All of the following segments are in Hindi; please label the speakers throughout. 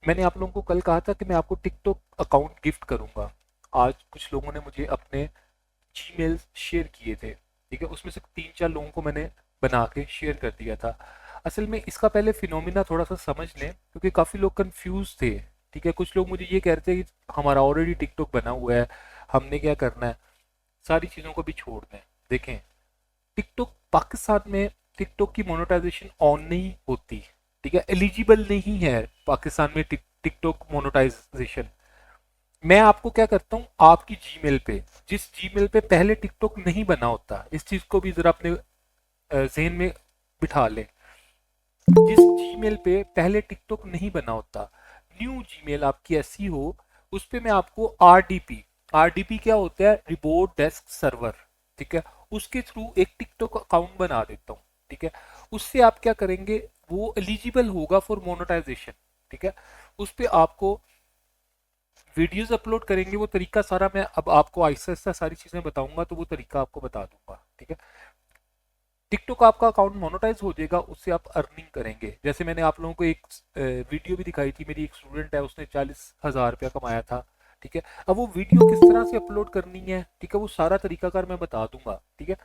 Speaker 1: मैंने आप लोगों को कल कहा था कि मैं आपको टिकटॉक अकाउंट गिफ्ट करूंगा। आज कुछ लोगों ने मुझे अपने जीमेल शेयर किए थे, ठीक है, उसमें से 3-4 लोगों को मैंने बना के शेयर कर दिया था। असल में इसका पहले फिनोमिना थोड़ा सा समझ लें, क्योंकि काफ़ी लोग कंफ्यूज थे। ठीक है, कुछ लोग मुझे ये कह रहे थे कि हमारा ऑलरेडी टिकटॉक बना हुआ है, हमने क्या करना है, सारी चीज़ों को भी छोड़ दें। देखें, टिकटॉक पाकिस्तान में टिकटॉक की मोनेटाइजेशन ऑन नहीं होती। ठीक है, एलिजिबल नहीं है पाकिस्तान में टिकटॉक मोनेटाइजेशन। मैं आपको क्या करता हूँ, आपकी जीमेल पे, जिस जीमेल पे पहले टिकटॉक नहीं बना होता, इस चीज को भी जरा अपने जहन में बिठा लें। जिस जीमेल पे पहले टिकटॉक नहीं बना होता, न्यू जीमेल आपकी ऐसी हो, उस पे मैं आपको आरडीपी क्या होता है, रिपोर्ट डेस्क सर्वर, ठीक है, उसके थ्रू एक टिकटॉक अकाउंट बना देता हूँ। ठीक है, उससे आप क्या करेंगे, वो एलिजिबल होगा फॉर मोनेटाइजेशन। ठीक है, उस पे आपको वीडियोस अपलोड करेंगे। वो तरीका सारा मैं अब आपको आहिस्ता आहिस्ता सारी चीजें बताऊंगा, तो वो तरीका आपको बता दूंगा। ठीक है, टिकटॉक आपका अकाउंट मोनेटाइज हो जाएगा, उससे आप अर्निंग करेंगे। जैसे मैंने आप लोगों को एक वीडियो भी दिखाई थी, मेरी एक स्टूडेंट है, उसने 40,000 रुपया कमाया था। ठीक है, अब वो वीडियो किस तरह से अपलोड करनी है, ठीक है, वो सारा तरीकाकार मैं बता दूंगा। ठीक है,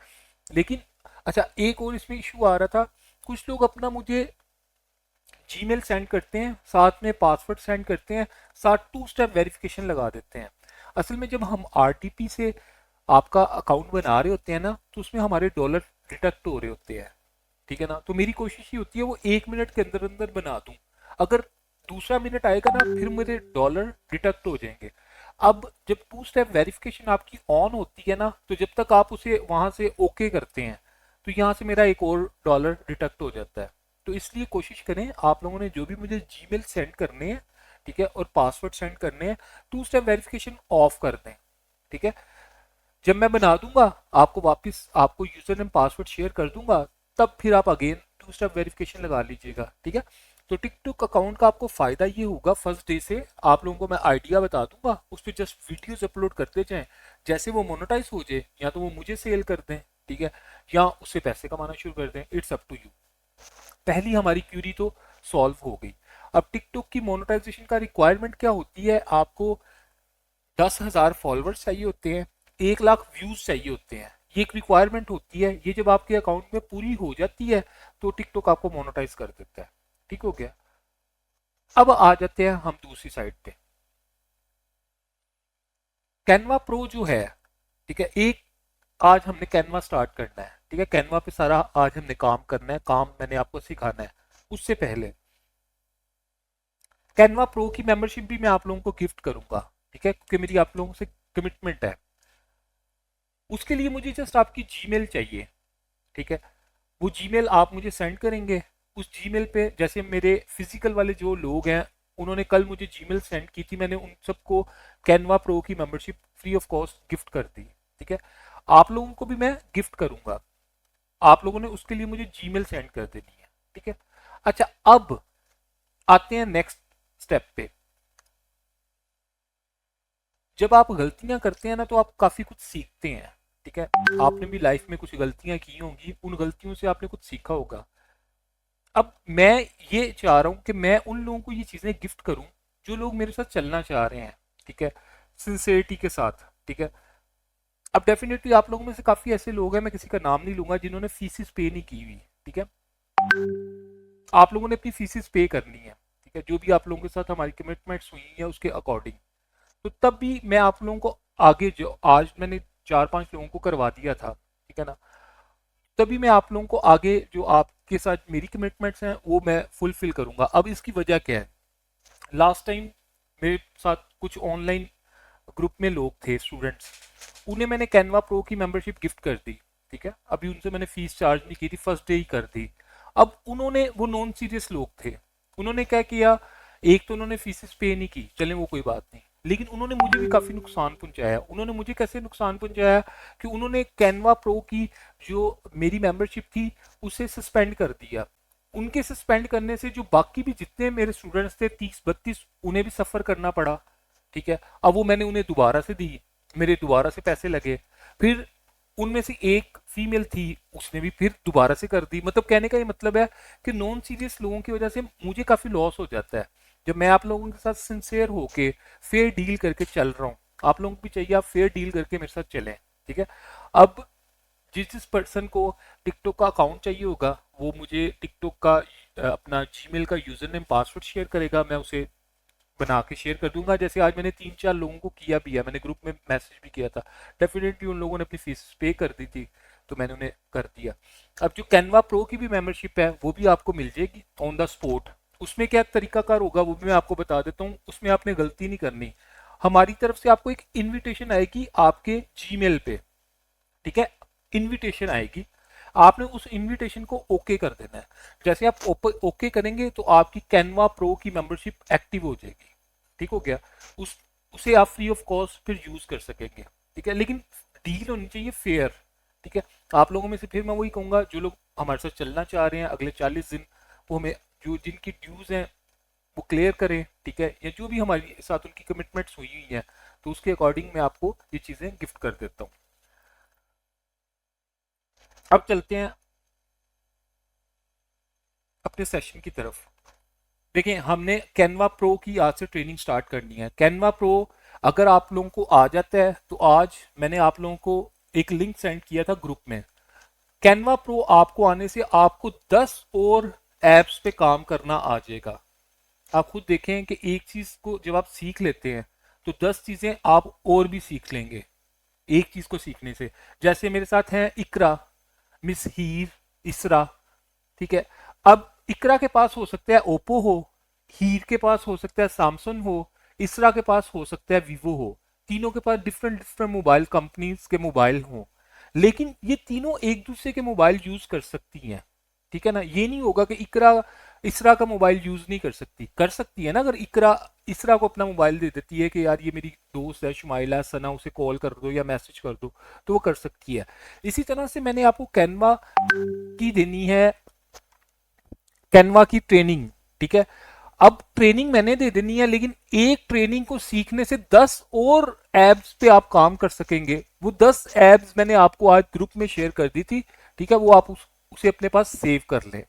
Speaker 1: लेकिन अच्छा, एक और इसमें इशू आ रहा था, कुछ लोग अपना मुझे जीमेल सेंड करते हैं, साथ में पासवर्ड सेंड करते हैं, साथ 2 स्टेप वेरिफिकेशन लगा देते हैं। असल में जब हम आरटीपी से आपका अकाउंट बना रहे होते हैं ना, तो उसमें हमारे डॉलर डिडक्ट हो रहे होते हैं। ठीक है ना, तो मेरी कोशिश ये होती है वो 1 मिनट के अंदर अंदर बना दूं। अगर दूसरा मिनट आएगा ना, फिर मेरे डॉलर डिडक्ट हो जाएंगे। अब जब 2 स्टेप वेरिफिकेशन आपकी ऑन होती है ना, तो जब तक आप उसे वहां से ओके करते हैं, तो यहाँ से मेरा एक और डॉलर डिडक्ट हो जाता है। तो इसलिए कोशिश करें, आप लोगों ने जो भी मुझे जीमेल सेंड करने हैं, ठीक है, और पासवर्ड सेंड करने हैं, 2 स्टेप वेरिफिकेशन ऑफ कर दें। ठीक है, जब मैं बना दूंगा, आपको वापस आपको यूजर नेम पासवर्ड शेयर कर दूंगा, तब फिर आप अगेन 2 स्टेप वेरिफिकेशन लगा लीजिएगा। ठीक है, तो टिकटॉक अकाउंट का आपको फायदा ये होगा, फर्स्ट डे से आप लोगों को मैं आइडिया बता दूंगा, उस पर जस्ट वीडियोस अपलोड करते जाएं। जैसे वो मोनेटाइज हो जाए, या तो वो मुझे सेल कर दें, ठीक है, या उससे पैसे कमाना शुरू कर दें, इट्स अप टू यू। पहली हमारी क्यूरी तो सॉल्व हो गई। अब टिकटॉक की मोनेटाइजेशन का रिक्वायरमेंट क्या होती है, आपको 10,000 फॉलोअर्स चाहिए होते हैं, 1 लाख व्यूज चाहिए होते हैं, ये एक रिक्वायरमेंट होती है। ये जब आपके अकाउंट में पूरी हो जाती है, तो टिकटॉक आपको मोनेटाइज कर देता है। ठीक हो गया, अब आ जाते हैं हम दूसरी साइड पे। कैनवा प्रो जो है, ठीक है, एक आज हमने कैनवा स्टार्ट करना है। ठीक है, कैनवा पे सारा आज हमने काम करना है, काम मैंने आपको सिखाना है। उससे पहले कैनवा प्रो की मेंबरशिप भी मैं आप लोगों को गिफ्ट करूंगा। ठीक है, क्योंकि मेरी आप लोगों से कमिटमेंट है। उसके लिए मुझे जस्ट आपकी जीमेल चाहिए। ठीक है, वो जीमेल आप मुझे सेंड करेंगे। उस जीमेल पे, जैसे मेरे फिजिकल वाले जो लोग हैं, उन्होंने कल मुझे जीमेल सेंड की थी, मैंने उन सबको कैनवा प्रो की membership free of cost gift कर दी। ठीक है, आप लोगों को भी मैं गिफ्ट करूंगा, आप लोगों ने उसके लिए मुझे जीमेल सेंड कर देनी है। ठीक है, अच्छा, अब आते हैं नेक्स्ट स्टेप पे। जब आप गलतियां करते हैं ना, तो आप काफी कुछ सीखते हैं। ठीक है, आपने भी लाइफ में कुछ गलतियां की होंगी, उन गलतियों से आपने कुछ सीखा होगा। अब मैं ये चाह रहा हूं कि मैं उन लोगों को ये चीजें गिफ्ट करूं, जो लोग मेरे साथ चलना चाह रहे हैं। ठीक है, सिंसियरिटी के साथ। ठीक है, अब डेफिनेटली आप लोगों में से काफी ऐसे लोग हैं, मैं किसी का नाम नहीं लूंगा, जिन्होंने फीसिस पे नहीं की हुई। ठीक है, आप लोगों ने अपनी फीसिस पे करनी है। ठीक है, जो भी आप लोगों के साथ हमारी कमिटमेंट्स हुई है उसके अकॉर्डिंग। तो तब भी मैं आप लोगों को आगे, जो आज मैंने 4-5 लोगों को करवा दिया था, ठीक है ना, तभी मैं आप लोगों को आगे जो आपके साथ मेरी कमिटमेंट्स हैं वो मैं फुलफिल करूंगा। अब इसकी वजह क्या है, लास्ट टाइम मेरे साथ कुछ ऑनलाइन ग्रुप में लोग थे, स्टूडेंट्स, उन्हें मैंने कैनवा प्रो की मेंबरशिप गिफ्ट कर दी। ठीक है, अभी उनसे मैंने फीस चार्ज नहीं की थी, फर्स्ट डे ही कर दी। अब उन्होंने, वो नॉन सीरियस लोग थे, उन्होंने क्या किया, एक तो उन्होंने फीसेस पे नहीं की, चले वो कोई बात नहीं, लेकिन उन्होंने मुझे भी काफी नुकसान पहुंचाया। उन्होंने मुझे कैसे नुकसान पहुंचाया, कि उन्होंने कैनवा प्रो की जो मेरी मेंबरशिप थी उसे सस्पेंड कर दिया। उनके सस्पेंड करने से जो बाकी भी जितने मेरे स्टूडेंट्स थे, 30-32, उन्हें भी सफर करना पड़ा। ठीक है, अब वो मैंने उन्हें दोबारा से दी, मेरे दोबारा से पैसे लगे। फिर उनमें से एक फीमेल थी, उसने भी फिर दोबारा से कर दी। मतलब कहने का ये मतलब है कि नॉन सीरियस लोगों की वजह से मुझे काफी लॉस हो जाता है। जब मैं आप लोगों के साथ सिंसियर होके फेयर डील करके चल रहा हूँ, आप लोगों को भी चाहिए आप फेयर डील करके मेरे साथ चलें, ठीक है। अब जिस जिस पर्सन को टिकटॉक का अकाउंट चाहिए होगा वो मुझे टिकटॉक का अपना जीमेल का यूजर नेम पासवर्ड शेयर करेगा, मैं उसे बना के शेयर कर दूंगा। जैसे आज मैंने 3-4 लोगों को किया भी है, मैंने ग्रुप में मैसेज भी किया था, डेफिनेटली उन लोगों ने अपनी फीस पे कर दी थी तो मैंने उन्हें कर दिया। अब जो कैनवा प्रो की भी मेंबरशिप है वो भी आपको मिल जाएगी ऑन द स्पॉट। उसमें क्या तरीकाकार होगा वो भी मैं आपको बता देता हूँ, उसमें आपने गलती नहीं करनी। हमारी तरफ से आपको एक इन्विटेशन आएगी आपके जीमेल पे, ठीक है, इनविटेशन आएगी, आपने उस इनविटेशन को ओके कर देना है। जैसे आप ओके करेंगे तो आपकी कैनवा प्रो की मेंबरशिप एक्टिव हो जाएगी, ठीक हो गया। उस उसे आप फ्री ऑफ कॉस्ट फिर यूज कर सकेंगे, ठीक है, लेकिन डील होनी चाहिए फेयर, ठीक है। आप लोगों में से फिर मैं वही कहूंगा जो लोग हमारे साथ चलना चाह रहे हैं अगले 40 दिन, वो हमें जो जिनकी ड्यूज हैं वो क्लियर करें, ठीक है, या जो भी हमारे साथ उनकी कमिटमेंट्स हुई हुई हैं तो उसके अकॉर्डिंग मैं आपको ये चीजें गिफ्ट कर देता हूँ। अब चलते हैं अपने सेशन की तरफ। देखिए हमने कैनवा प्रो की आज से ट्रेनिंग स्टार्ट करनी है। कैनवा प्रो अगर आप लोगों को आ जाता है तो आज मैंने आप लोगों को एक लिंक सेंड किया था ग्रुप में। कैनवा प्रो आपको आने से आपको 10 और एप्स पे काम करना आ जाएगा। आप खुद देखें कि एक चीज को जब आप सीख लेते हैं तो 10 चीजें आप और भी सीख लेंगे एक चीज को सीखने से। जैसे मेरे साथ हैं इकरा, मिस हीर, इसरा, ठीक है। अब इकरा के पास हो सकता है ओप्पो हो, हीर के पास हो सकता है सैमसंग हो, इसरा के पास हो सकता है वीवो हो। तीनों के पास डिफरेंट डिफरेंट मोबाइल कंपनीज के मोबाइल हो, लेकिन ये तीनों एक दूसरे के मोबाइल यूज कर सकती हैं, ठीक है ना। ये नहीं होगा कि इकरा इसरा का मोबाइल यूज नहीं कर सकती है ना। अगर इकरा इसरा को अपना मोबाइल दे देती है कि यार ये मेरी दोस्त है शुमाइला सना, उसे कॉल कर दो या मैसेज कर दो, तो वो कर सकती है। इसी तरह से मैंने आपको कैनवा की देनी है, कैनवा की ट्रेनिंग, ठीक है। अब ट्रेनिंग मैंने दे देनी है, लेकिन एक ट्रेनिंग को सीखने से 10 और एप्स पे आप काम कर सकेंगे। वो 10 एप्स मैंने आपको आज ग्रुप में शेयर कर दी थी, ठीक है, वो आप उसे अपने पास सेव कर लें।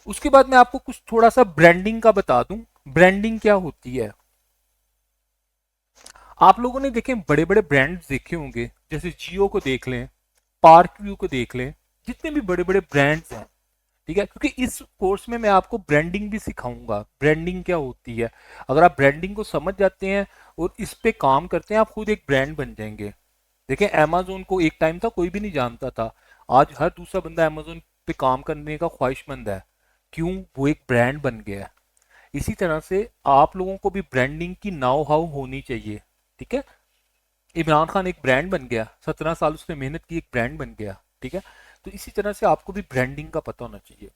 Speaker 1: उसके बाद मैं आपको कुछ थोड़ा सा ब्रांडिंग का बता दूं। ब्रांडिंग क्या होती है, आप लोगों ने देखे बड़े बड़े ब्रांड्स देखे होंगे, जैसे जियो को देख लें, पार्क व्यू को देख लें, जितने भी बड़े बड़े ब्रांड्स हैं, ठीक है। क्योंकि इस कोर्स में मैं आपको ब्रांडिंग भी सिखाऊंगा, ब्रांडिंग क्या होती है। अगर आप ब्रांडिंग को समझ जाते हैं और इस पे काम करते हैं आप खुद एक ब्रांड बन जाएंगे। देखिए अमेजोन को एक टाइम था कोई भी नहीं जानता था, आज हर दूसरा बंदा अमेजोन पे काम करने का ख्वाहिशमंद है। क्यों? वो एक ब्रांड बन गया है। इसी तरह से आप लोगों को भी ब्रांडिंग की नाउ हाउ होनी चाहिए, ठीक है। इमरान खान एक ब्रांड बन गया, 17 साल उसने मेहनत की, एक ब्रांड बन गया, ठीक है। तो इसी तरह से आपको भी ब्रांडिंग का पता होना चाहिए।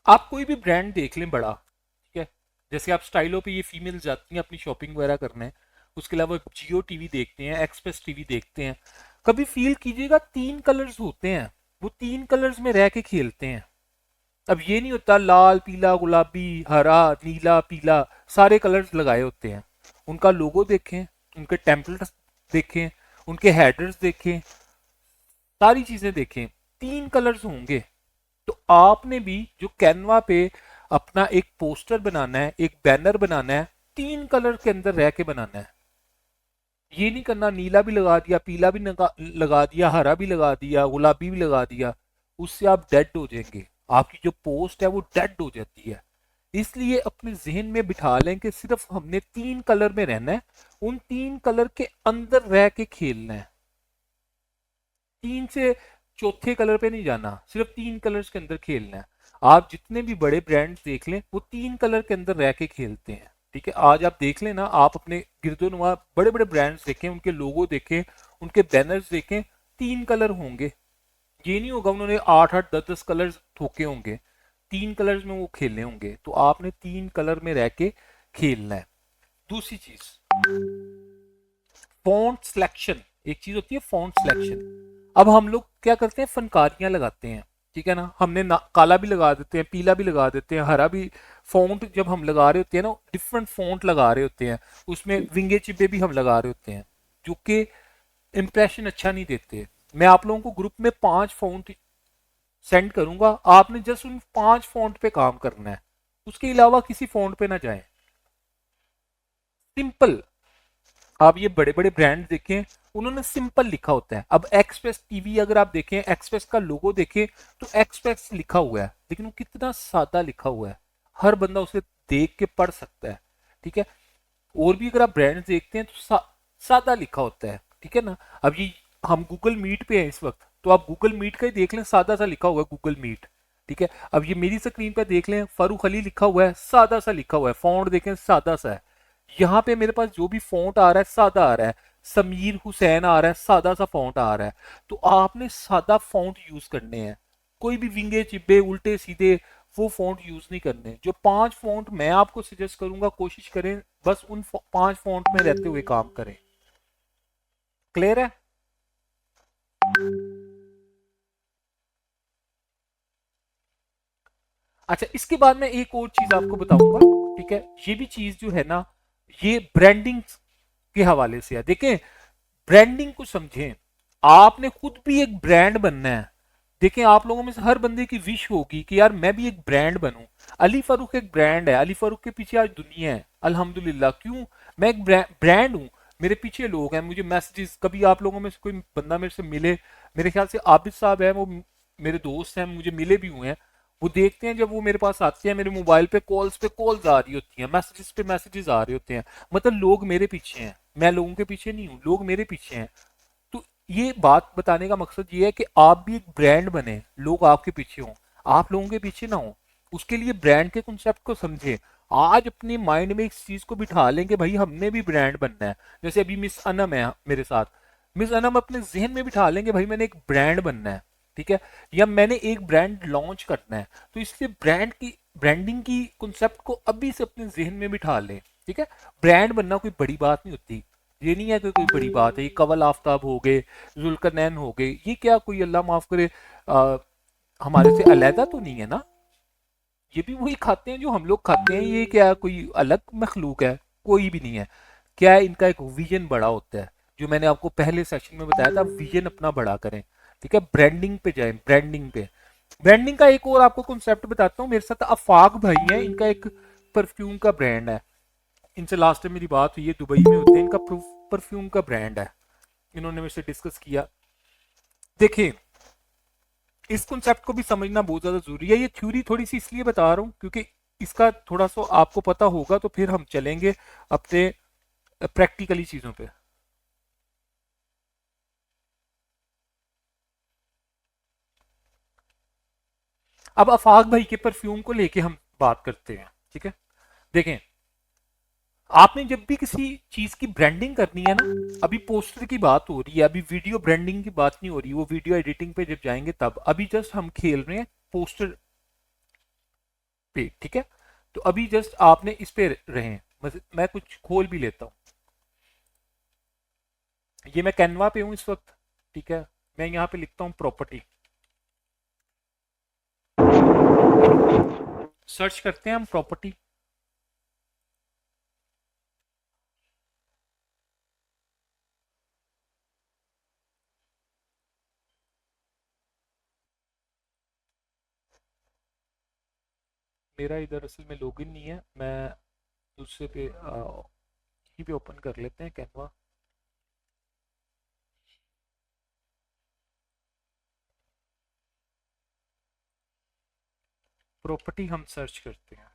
Speaker 1: आप कोई भी ब्रांड देख लें बड़ा, ठीक है, जैसे आप स्टाइलो पे ये फीमेल जाती हैं अपनी शॉपिंग वगैरह करने, उसके अलावा जियो टीवी देखते हैं, एक्सप्रेस टीवी देखते हैं, कभी फील कीजिएगा 3 कलर्स होते हैं, वो 3 कलर्स में रह के खेलते हैं। अब ये नहीं होता लाल पीला गुलाबी हरा नीला पीला, सारे कलर्स लगाए होते हैं। उनका लोगो देखें, उनके टेम्पलेट्स देखें, उनके हेडर्स देखें, सारी चीजें देखें, 3 कलर्स होंगे। तो आपने भी जो कैनवा पे अपना एक पोस्टर बनाना है, एक बैनर बनाना है, 3 कलर के अंदर रह के बनाना है। ये नहीं करना नीला भी लगा दिया, पीला भी लगा दिया, हरा भी लगा दिया, गुलाबी भी लगा दिया, उससे आप डेड हो जाएंगे, आपकी जो पोस्ट है वो डेड हो जाती है। इसलिए अपने जहन में बिठा लें कि सिर्फ हमने 3 कलर में रहना है, उन 3 कलर के अंदर रह के खेलना है, 3 से चौथे कलर पे नहीं जाना, सिर्फ 3 कलर्स के अंदर खेलना है। आप जितने भी बड़े ब्रांड्स देख लें वो 3 कलर के अंदर रह के खेलते हैं, ठीक है। आज आप देख लें ना, आप अपने गिरदोनुमा बड़े बड़े ब्रांड्स देखें, उनके लोगो देखें, उनके बैनर्स देखें, 3 कलर होंगे। ये नहीं होगा उन्होंने 8-8 10-10 कलर थोके होंगे, 3 कलर्स में वो खेलने होंगे। तो आपने 3 कलर में रह के खेलना है। दूसरी चीज फॉन्ट सिलेक्शन, एक चीज होती है फॉन्ट सिलेक्शन। अब हम लोग क्या करते हैं, फनकारियां लगाते हैं, ठीक है ना, हमने काला भी लगा देते हैं, पीला भी लगा देते हैं, हरा भी। फॉन्ट जब हम लगा रहे होते हैं ना, डिफरेंट फॉन्ट लगा रहे होते हैं, उसमें विंगे चिब्बे भी हम लगा रहे होते हैं जो कि इंप्रेशन अच्छा नहीं देते। मैं आप लोगों को ग्रुप में 5 फॉन्ट सेंड करूंगा, आपने जस्ट उन 5 फॉन्ट पे काम करना है, उसके अलावा किसी फॉन्ट पे ना जाएं, सिंपल। आप ये बड़े बड़े ब्रांड देखें, उन्होंने सिंपल लिखा होता है। अब एक्सप्रेस टीवी अगर आप देखें, एक्सप्रेस का लोगो देखें तो एक्सप्रेस लिखा हुआ है, लेकिन वो कितना सादा लिखा हुआ है, हर बंदा उसे देख के पढ़ सकता है, ठीक है। और भी अगर आप ब्रांड देखते हैं तो सादा लिखा होता है, ठीक है ना। अब ये हम गूगल मीट पे हैं इस वक्त, तो आप गूगल मीट का ही देख लें, सादा सा लिखा हुआ है गूगल मीट, ठीक है। अब ये मेरी स्क्रीन पर देख लें, फारूक अली लिखा हुआ है, सादा सा लिखा हुआ है, फॉन्ट देखें सादा सा है। यहाँ पे मेरे पास जो भी फॉन्ट आ रहा है सादा आ रहा है, समीर हुसैन आ रहा है, सादा सा फॉन्ट आ रहा है। तो आपने सादा फॉन्ट यूज करने हैं, कोई भी विंगे चिब्बे उल्टे सीधे वो फॉन्ट यूज नहीं करने। जो 5 फॉन्ट मैं आपको सजेस्ट करूंगा, कोशिश करें बस उन 5 फॉन्ट में रहते हुए काम करें। क्लियर है? अच्छा, इसके बाद मैं एक और चीज आपको बताऊंगा, ठीक है। ये भी चीज जो है ना, ये ब्रांडिंग के हवाले से है। देखें, ब्रांडिंग को समझें, आपने खुद भी एक ब्रांड बनना है। देखें, आप लोगों में से हर बंदे की विश होगी कि यार मैं भी एक ब्रांड बनूं। अली फारूक एक ब्रांड है, अली फारूक के पीछे आज दुनिया है, अल्हम्दुलिल्लाह। क्यों? मैं एक ब्रांड हूं, मेरे पीछे लोग हैं, मुझे मैसेजेस, कभी आप लोगों में से कोई बंदा मेरे से मिले, मेरे ख्याल से आबिद साहब है, वो मेरे दोस्त हैं, मुझे मिले भी हुए हैं, वो देखते हैं जब वो मेरे पास आते हैं, मेरे मोबाइल पे कॉल्स आ रही होती हैं, मैसेजेस पे मैसेजेस आ रहे होते हैं, मतलब लोग मेरे पीछे हैं, मैं लोगों के पीछे नहीं हूँ, लोग मेरे पीछे हैं। तो ये बात बताने का मकसद ये है कि आप भी एक ब्रांड बने, लोग आपके पीछे हों, आप लोगों के पीछे ना हो। उसके लिए ब्रांड के कॉन्सेप्ट को समझे। आज अपने माइंड में इस चीज को बिठा लें कि भाई हमने भी ब्रांड बनना है। जैसे अभी मिस अनम है मेरे साथ, मिस अनम अपने जहन में बिठा लेंगे भाई मैंने एक ब्रांड बनना है, ठीक है, या मैंने एक ब्रांड लॉन्च करना है। तो इसलिए ब्रांडिंग की कॉन्सेप्ट को अभी से अपने जहन में बिठा लें, ठीक है। ब्रांड बनना कोई बड़ी बात नहीं होती, ये नहीं है कि कोई बड़ी बात है। ये कवल आफ्ताब हो गए, जुल्करनैन हो गए, ये क्या कोई अल्लाह माफ करे हमारे से अलहदा तो नहीं है ना। ये भी वही खाते हैं जो हम लोग खाते हैं, ये क्या कोई अलग मखलूक है? कोई भी नहीं है। क्या है, इनका एक विजन बड़ा होता है, जो मैंने आपको पहले सेशन में बताया था, विजन अपना बड़ा करें, ठीक है। ब्रांडिंग पे जाएं, ब्रांडिंग पे। ब्रांडिंग का एक और आपको कॉन्सेप्ट बताता हूँ। मेरे साथ अफाक भाई है, इनका एक परफ्यूम का ब्रांड है, इनसे लास्ट टाइम मेरी बात हुई है, दुबई में होते हैं, इनका परफ्यूम का ब्रांड है, इन्होंने मेरे से डिस्कस किया। देखिए, इस कॉन्सेप्ट को भी समझना बहुत ज्यादा जरूरी है। ये थ्योरी थोड़ी सी इसलिए बता रहा हूँ क्योंकि इसका थोड़ा सा आपको पता होगा तो फिर हम चलेंगे अपने प्रैक्टिकली चीजों पे। अब अफाक भाई के परफ्यूम को लेके हम बात करते हैं, ठीक है। देखें, आपने जब भी किसी चीज की ब्रांडिंग करनी है ना, अभी पोस्टर की बात हो रही है, अभी वीडियो ब्रांडिंग की बात नहीं हो रही, वो वीडियो एडिटिंग पे जब जाएंगे तब, अभी जस्ट हम खेल रहे हैं पोस्टर पे, ठीक है। तो अभी जस्ट आपने इस पे रहे हैं, मैं कुछ खोल भी लेता हूँ। ये मैं कैनवा पे हूँ इस वक्त, ठीक है। मैं यहाँ पे लिखता हूँ प्रॉपर्टी, सर्च करते हैं हम प्रॉपर्टी। मेरा इधर असल में लॉगिन नहीं है, मैं दूसरे पे यहीं पे ओपन कर लेते हैं कैनवा। प्रॉपर्टी हम सर्च करते हैं।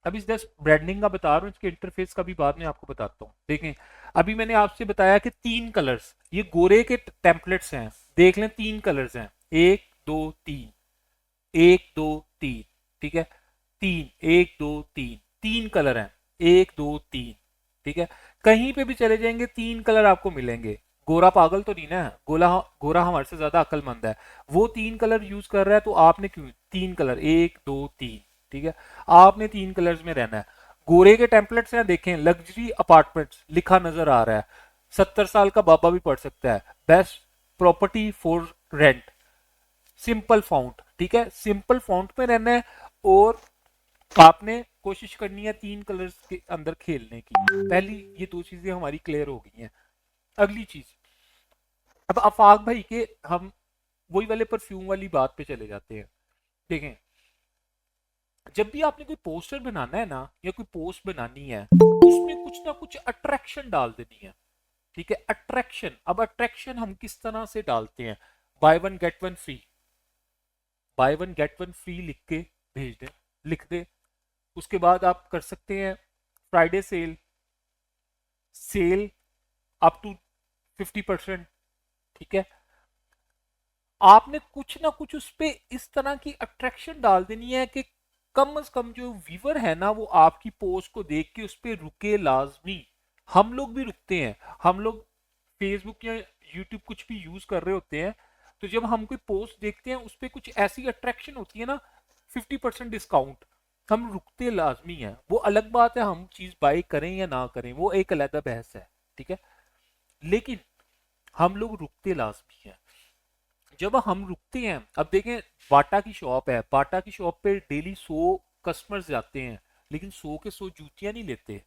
Speaker 1: अभी जस्ट ब्रांडिंग का बता रहा हूँ, इसके इंटरफेस का भी बाद में आपको बताता हूँ। देखें, अभी मैंने आपसे बताया कि 3 कलर्स, ये गोरे के टेम्पलेट्स हैं, देख लें 3 कलर्स हैं, 1 2 3, 1 2 3, ठीक है। 3 1 2 3, 3 कलर हैं, 1 2 3, ठीक है। कहीं पे भी चले जाएंगे 3 कलर आपको मिलेंगे। गोरा पागल तो नहीं ना, गोला गोरा हमारे से ज्यादा अक्लमंद है, वो 3 कलर यूज कर रहा है, तो आपने क्यों 3 कलर, 1 2 3, ठीक है। आपने 3 कलर्स में रहना है। गोरे के टेम्पलेट्स हैं, देखें लग्जरी अपार्टमेंट्स लिखा नजर आ रहा है, 70 साल का बाबा भी पढ़ सकता है, best property for rent, simple font, ठीक है, सिंपल फॉन्ट में रहना है। और आपने कोशिश करनी है 3 कलर्स के अंदर खेलने की। पहली ये 2 चीजें हमारी क्लियर हो गई हैं। अगली चीज, अब आफाक भाई के हम वही वाले परफ्यूम वाली बात पे चले जाते हैं। देखें, जब भी आपने कोई पोस्टर बनाना है ना या कोई पोस्ट बनानी है, उसमें कुछ ना कुछ अट्रैक्शन डाल देनी है। ठीक है, अट्रैक्शन। अब अट्रैक्शन हम किस तरह से डालते हैं? By one get one free, by one get one free लिख के भेज दें, लिख दे। उसके बाद आप कर सकते हैं Friday sale, sale up to 50%। ठीक है, आपने कुछ ना कुछ उस पे इस तरह की अट्रैक्शन डाल देनी है कि कम से कम जो व्यूअर है ना वो आपकी पोस्ट को देख के उस पे रुके लाजमी। हम लोग भी रुकते हैं, हम लोग फेसबुक या यूट्यूब कुछ भी यूज कर रहे होते हैं, तो जब हम कोई पोस्ट देखते हैं उस पे कुछ ऐसी अट्रैक्शन होती है ना, 50% डिस्काउंट, हम रुकते लाजमी है। वो अलग बात है हम चीज बाय करें या ना करें, वो एक अलग बहस है। ठीक है, लेकिन हम लोग रुकते लाजमी है। जब हम रुकते हैं, अब देखें बाटा की शॉप है, बाटा की शॉप पे डेली 100 कस्टमर्स जाते हैं, लेकिन 100 के 100 जूतियां नहीं लेते।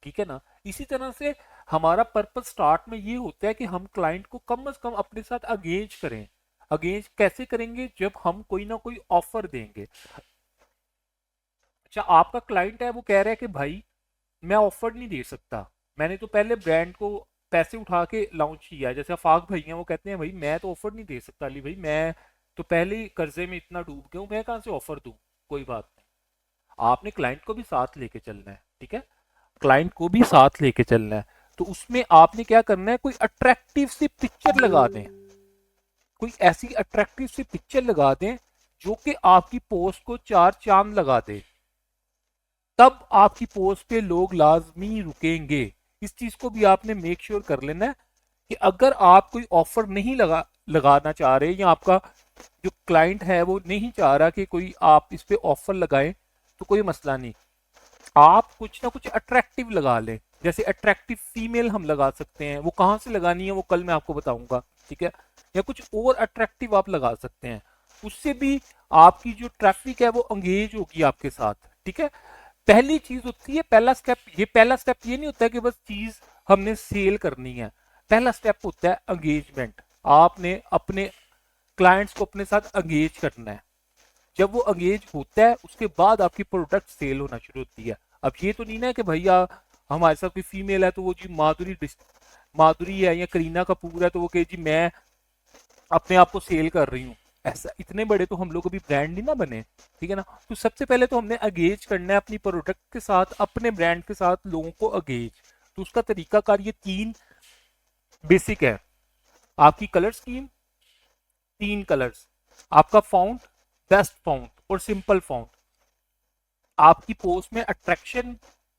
Speaker 1: ठीक है ना, इसी तरह से हमारा पर्पस स्टार्ट में ये होता है कि हम क्लाइंट को कम से कम अपने साथ अगेंज करें। अगेंज कैसे करेंगे? जब हम कोई ना कोई ऑफर देंगे। अच्छा, आपका क्लाइंट है वो कह रहा है कि भाई मैं ऑफर नहीं दे सकता, मैंने तो पहले ब्रांड को पैसे उठा के लॉन्च किया है। जैसे अफाक भाई हैं, वो कहते हैं भाई मैं तो ऑफर नहीं दे सकता अली भाई, मैं तो पहले ही कर्जे में इतना डूब गया हूँ, मैं कहाँ से ऑफर दूं? कोई बात नहीं, आपने क्लाइंट को भी साथ लेके चलना है। ठीक है, क्लाइंट को भी साथ लेके चलना है, तो उसमें आपने क्या करना है, कोई अट्रैक्टिव सी पिक्चर लगा दें, कोई ऐसी अट्रैक्टिव सी पिक्चर लगा दें जो कि आपकी पोस्ट को चार चांद लगा दे, तब आपकी पोस्ट पे लोग लाजमी रुकेंगे। इस चीज को भी आपने मेक श्योर कर लेना है कि अगर आप कोई ऑफर नहीं लगाना चाह रहे, या आपका जो क्लाइंट है वो नहीं चाह रहा कि कोई आप इस पे ऑफर लगाएं, तो कोई मसला नहीं, आप कुछ ना कुछ अट्रैक्टिव लगा लें। जैसे अट्रैक्टिव फीमेल हम लगा सकते हैं, वो कहाँ से लगानी है वो कल मैं आपको बताऊंगा। ठीक है, या कुछ और अट्रैक्टिव आप लगा सकते हैं, उससे भी आपकी जो ट्रैफिक है वो अंगेज होगी आपके साथ। ठीक है, पहली चीज होती है, पहला स्टेप, ये पहला स्टेप ये नहीं होता है कि बस चीज हमने सेल करनी है। पहला स्टेप होता है एंगेजमेंट। आपने अपने क्लाइंट्स को अपने साथ एंगेज करना है। जब वो एंगेज होता है उसके बाद आपकी प्रोडक्ट सेल होना शुरू होती है। अब ये तो नहीं ना कि भैया हमारे साथ कोई फीमेल है तो वो जी माधुरी है या करीना कपूर है तो वो कहे जी मैं अपने आप को सेल कर रही हूँ। ऐसा इतने बड़े तो हम लोग अभी ब्रांड नहीं ना बने। ठीक है ना, तो सबसे पहले तो हमने अगेज करना है अपनी प्रोडक्ट के साथ, अपने ब्रांड के साथ लोगों को अगेज। तो उसका तरीकाकार ये 3 बेसिक है। आपकी कलर स्कीम, 3 कलर्स, आपका फाउंट, बेस्ट फाउंट और सिंपल फाउंट, आपकी पोस्ट में अट्रैक्शन,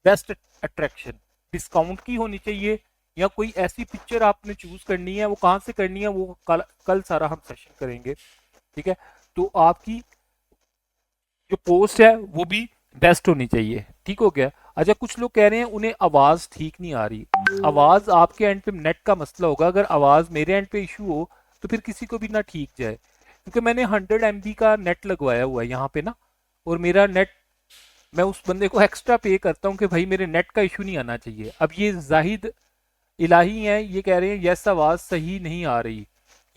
Speaker 1: बेस्ट अट्रैक्शन, डिस्काउंट की होनी चाहिए, या कोई ऐसी पिक्चर आपने चूज करनी है, वो कहां से करनी है वो कल सारा हम सेशन करेंगे। ठीक है, तो आपकी जो पोस्ट है वो भी बेस्ट होनी चाहिए। ठीक हो गया। अच्छा, कुछ लोग कह रहे हैं उन्हें आवाज ठीक नहीं आ रही। आवाज आपके एंड पे नेट का मसला होगा, अगर आवाज मेरे एंड पे इशू हो तो फिर किसी को भी ना ठीक जाए, क्योंकि मैंने 100 MB का नेट लगवाया हुआ है यहाँ पे ना, और मेरा नेट, मैं उस बंदे को एक्स्ट्रा पे करता हूँ कि भाई मेरे नेट का इशू नहीं आना चाहिए। अब ये जाहिद इलाही हैं, ये कह रहे हैं यस आवाज सही नहीं आ रही,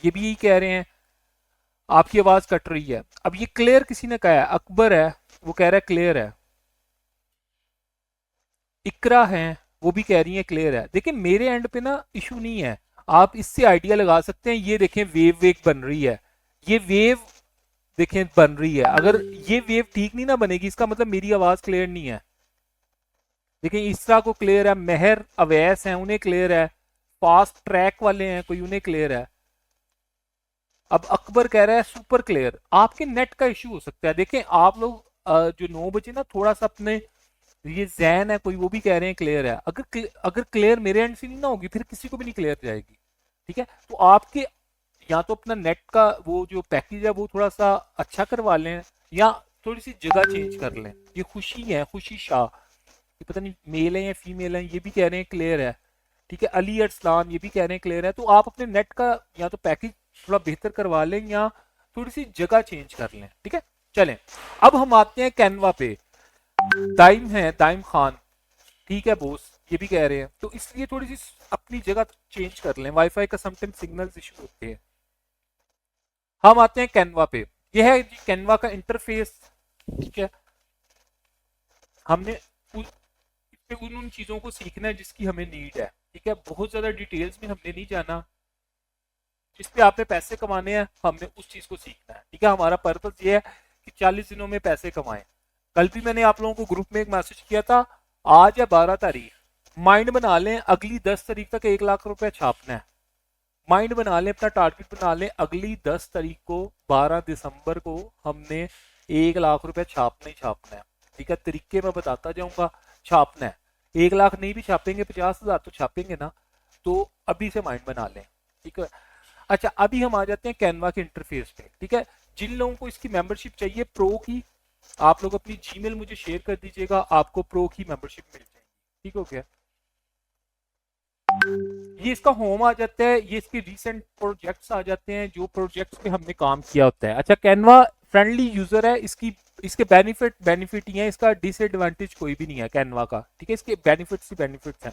Speaker 1: ये भी यही कह रहे हैं आपकी आवाज कट रही है। अब ये क्लियर किसी ने कहा है, अकबर है वो कह रहा है क्लियर है, इकरा है वो भी कह रही है क्लियर है। देखिए मेरे एंड पे ना इशू नहीं है, आप इससे आइडिया लगा सकते हैं। ये देखें वेव वेग बन रही है, ये वेव देखें बन रही है। अगर ये वेव ठीक नहीं ना बनेगी इसका मतलब मेरी आवाज क्लियर नहीं है। देखें इसरा को क्लियर है, मेहर अवैस हैं उन्हें क्लियर है, फास्ट ट्रैक वाले हैं कोई उन्हें क्लियर है। अब अकबर कह रहा है सुपर क्लियर। आपके नेट का इश्यू हो सकता है। देखें आप लोग जो 9 बजे ना थोड़ा सा अपने, ये जैन है कोई वो भी कह रहे हैं क्लियर है, अगर क्लियर मेरे एंड से नहीं ना होगी फिर किसी को भी नहीं क्लियर जाएगी। ठीक है, तो आपके या तो अपना नेट का वो जो पैकेज है वो थोड़ा सा अच्छा करवा लें, या थोड़ी सी जगह चेंज कर लें। ये खुशी है, खुशी शाह, ये पता नहीं मेल है या फीमेल है, ये भी कह रहे हैं क्लियर है। ठीक है, अली अरसलान ये भी कह रहे हैं क्लियर है। तो आप अपने नेट का या तो पैकेज थोड़ा बेहतर करवा लें या थोड़ी सी जगह चेंज कर लें। ठीक है, चलें अब हम आते हैं कैनवा पे। दाइम है, दाइम खान, ठीक है बोस, ये भी कह रहे हैं, तो इसलिए थोड़ी सी अपनी जगह चेंज कर लें, वाईफाई का समटाइम सिग्नल इशू होते हैं। हम आते हैं कैनवा पे। यह है जी कैनवा का इंटरफेस। ठीक है, हमने उन उन चीजों को सीखना है जिसकी हमें नीड है। ठीक है, बहुत ज्यादा डिटेल्स में हमने नहीं जाना। जिस पे आपने पैसे कमाने हैं हमने उस चीज को सीखना है। ठीक है, हमारा पर्पस ये है कि 40 दिनों में पैसे कमाएं। कल भी मैंने आप लोगों को ग्रुप में एक मैसेज किया था, आज या 12 तारीख माइंड बना लें, अगली 10 तारीख तक 1 लाख रुपए छापना है। माइंड बना लें, अपना टारगेट बना लें, अगली 10 तारीख को 12 दिसंबर को हमने 1 लाख रुपए छापना ही छापना है। ठीक है, तरीके मैं बताता जाऊंगा, छापना है। 1 लाख नहीं भी छापेंगे, 50,000 तो छापेंगे ना। तो अभी से माइंड बना लें। ठीक है, अच्छा अभी हम आ जाते हैं कैनवा के इंटरफेस पे। ठीक है, जिन लोगों को इसकी मेंबरशिप चाहिए प्रो की, आप लोग अपनी जीमेल मुझे शेयर कर दीजिएगा, आपको प्रो की मेंबरशिप मिल जाएगी। ठीक हो गया, ये इसका होम आ जाता है, ये इसके रीसेंट प्रोजेक्ट्स आ जाते हैं जो प्रोजेक्ट्स पे हमने काम किया होता है। अच्छा, कैनवा फ्रेंडली यूजर है, इसके बेनिफिट ही है, इसका डिसएडवांटेज कोई भी नहीं है कैनवा का। ठीक है, इसके बेनिफिट्स ही बेनिफिट्स हैं।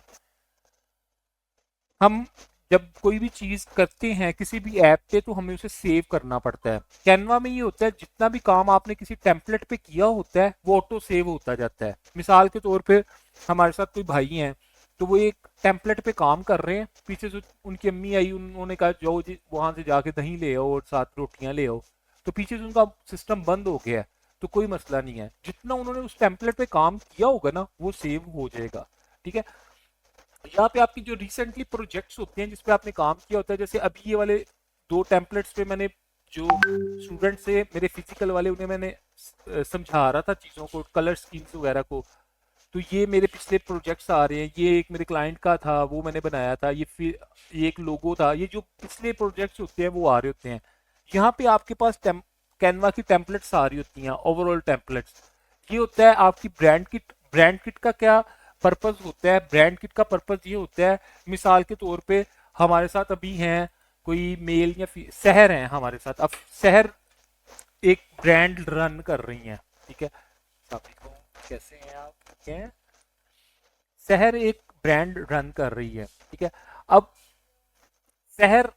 Speaker 1: हम जब कोई भी चीज करते हैं किसी भी ऐप पे तो हमें उसे सेव करना पड़ता है। कैनवा में ये होता है, जितना भी काम आपने किसी टेम्पलेट पे किया होता है वो ऑटो सेव होता जाता है। मिसाल के तौर पे हमारे साथ कोई भाई हैं, तो वो एक टेम्पलेट पे काम कर रहे हैं, पीछे से उनकी अम्मी आई, उन्होंने कहा जाओ जी वहां से जाके दही ले आओ और साथ रोटियां ले आओ, तो पीछे से उनका सिस्टम बंद हो गया है। तो कोई मसला नहीं है, जितना उन्होंने उस टेम्पलेट पे काम किया होगा ना वो सेव हो जाएगा। ठीक है, यहाँ पे आपकी जो रिसेंटली प्रोजेक्ट्स होते हैं जिसपे आपने काम किया होता है, जैसे अभी ये वाले 2 टेम्पलेट्स पे मैंने जो स्टूडेंट से मेरे फिजिकल वाले उन्हें मैंने समझा रहा था चीज़ों को, कलर स्कीम्स वगैरह को, तो ये मेरे पिछले प्रोजेक्ट्स आ रहे हैं। ये एक मेरे क्लाइंट का था, वो मैंने बनाया था। ये एक लोगो था। ये जो पिछले प्रोजेक्ट्स होते हैं वो आ रहे होते हैं। यहाँ पे आपके पास कैनवा की टेम्पलेट्स आ रही होती हैं, ओवरऑल टेम्पलेट्स। ये होता है आपकी ब्रांड किट का क्या पर्पस होता है? ब्रांड किट का पर्पस ये होता है, मिसाल के तौर पे हमारे साथ अभी हैं कोई मेल या शहर हैं हमारे साथ। अब शहर एक ब्रांड रन कर रही हैं। ठीक है, कैसे हैं आप? ठीक है, शहर एक ब्रांड रन कर रही है। ठीक है, अब शहर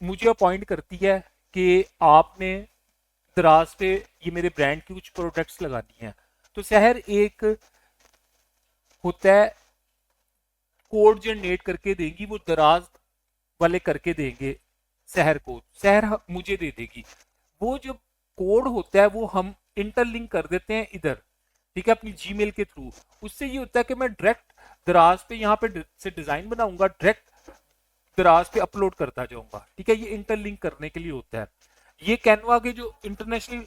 Speaker 1: मुझे अपॉइंट करती है कि आपने दराज पे ये मेरे ब्रांड की कुछ प्रोडक्ट्स लगानी है। तो शहर एक होता है, कोड जनरेट करके देंगी, वो दराज वाले करके देंगे शहर को, शहर मुझे दे देगी। वो जो कोड होता है वो हम इंटरलिंक कर देते हैं इधर। ठीक है, अपनी जीमेल के थ्रू। उससे ये होता है कि मैं डायरेक्ट दराज पे यहाँ पे से डिजाइन बनाऊंगा, डायरेक्ट दराज पे अपलोड करता जाऊंगा। ठीक है, ये इंटरलिंक करने के लिए होता है। ये कैनवा के जो इंटरनेशनल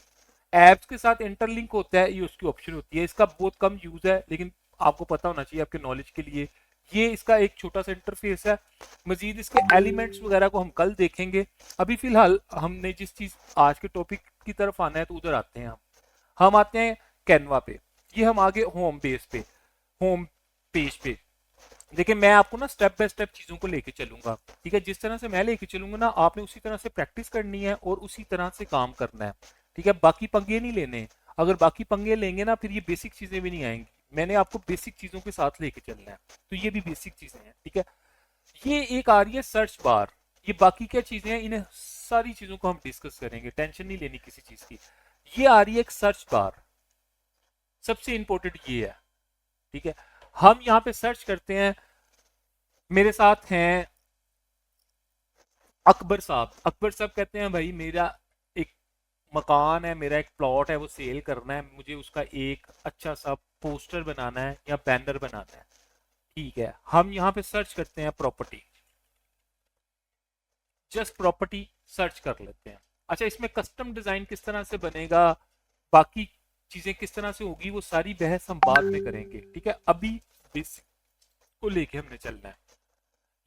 Speaker 1: एप्स के साथ इंटरलिंक होता है, ये उसकी ऑप्शन होती है। इसका बहुत कम यूज है, लेकिन आपको पता होना चाहिए आपके नॉलेज के लिए। ये इसका एक छोटा सा इंटरफेस है। मजीद इसके एलिमेंट्स वगैरह को हम कल देखेंगे। अभी फिलहाल हमने जिस चीज आज के टॉपिक की तरफ आना है तो उधर आते हैं। हम आते हैं कैनवा पे। ये हम आगे होम पेज पे। देखिए, मैं आपको ना स्टेप बाय स्टेप चीजों को लेके चलूंगा। ठीक है, जिस तरह से मैं लेके चलूंगा ना, आपने उसी तरह से प्रैक्टिस करनी है और उसी तरह से काम करना है। ठीक है, बाकी पंगे नहीं लेने। अगर बाकी पंगे लेंगे ना फिर ये बेसिक चीजें भी नहीं आएंगी। मैंने आपको बेसिक चीजों के साथ लेके चलना है, तो ये भी बेसिक चीजें हैं। ठीक है, ये एक आ रही है सर्च बार। ये बाकी क्या चीजें हैं, इन्हें सारी चीजों को हम डिस्कस करेंगे, टेंशन नहीं लेनी किसी चीज की। ये आ रही है एक सर्च बार, सबसे इंपॉर्टेंट ये है। ठीक है, हम यहाँ पे सर्च करते हैं। मेरे साथ हैं अकबर साहब। अकबर साहब कहते हैं भाई मेरा एक मकान है, मेरा एक प्लॉट है, वो सेल करना है, मुझे उसका एक अच्छा सा पोस्टर बनाना है या बैनर बनाना है। ठीक है, हम यहाँ पे सर्च करते हैं प्रॉपर्टी, जस्ट प्रॉपर्टी सर्च कर लेते हैं। अच्छा, इसमें कस्टम डिजाइन किस तरह से बनेगा, बाकी चीजें किस तरह से होगी, वो सारी बहस हम बाद में करेंगे। ठीक है, अभी बेसिक को लेके हमने चलना है।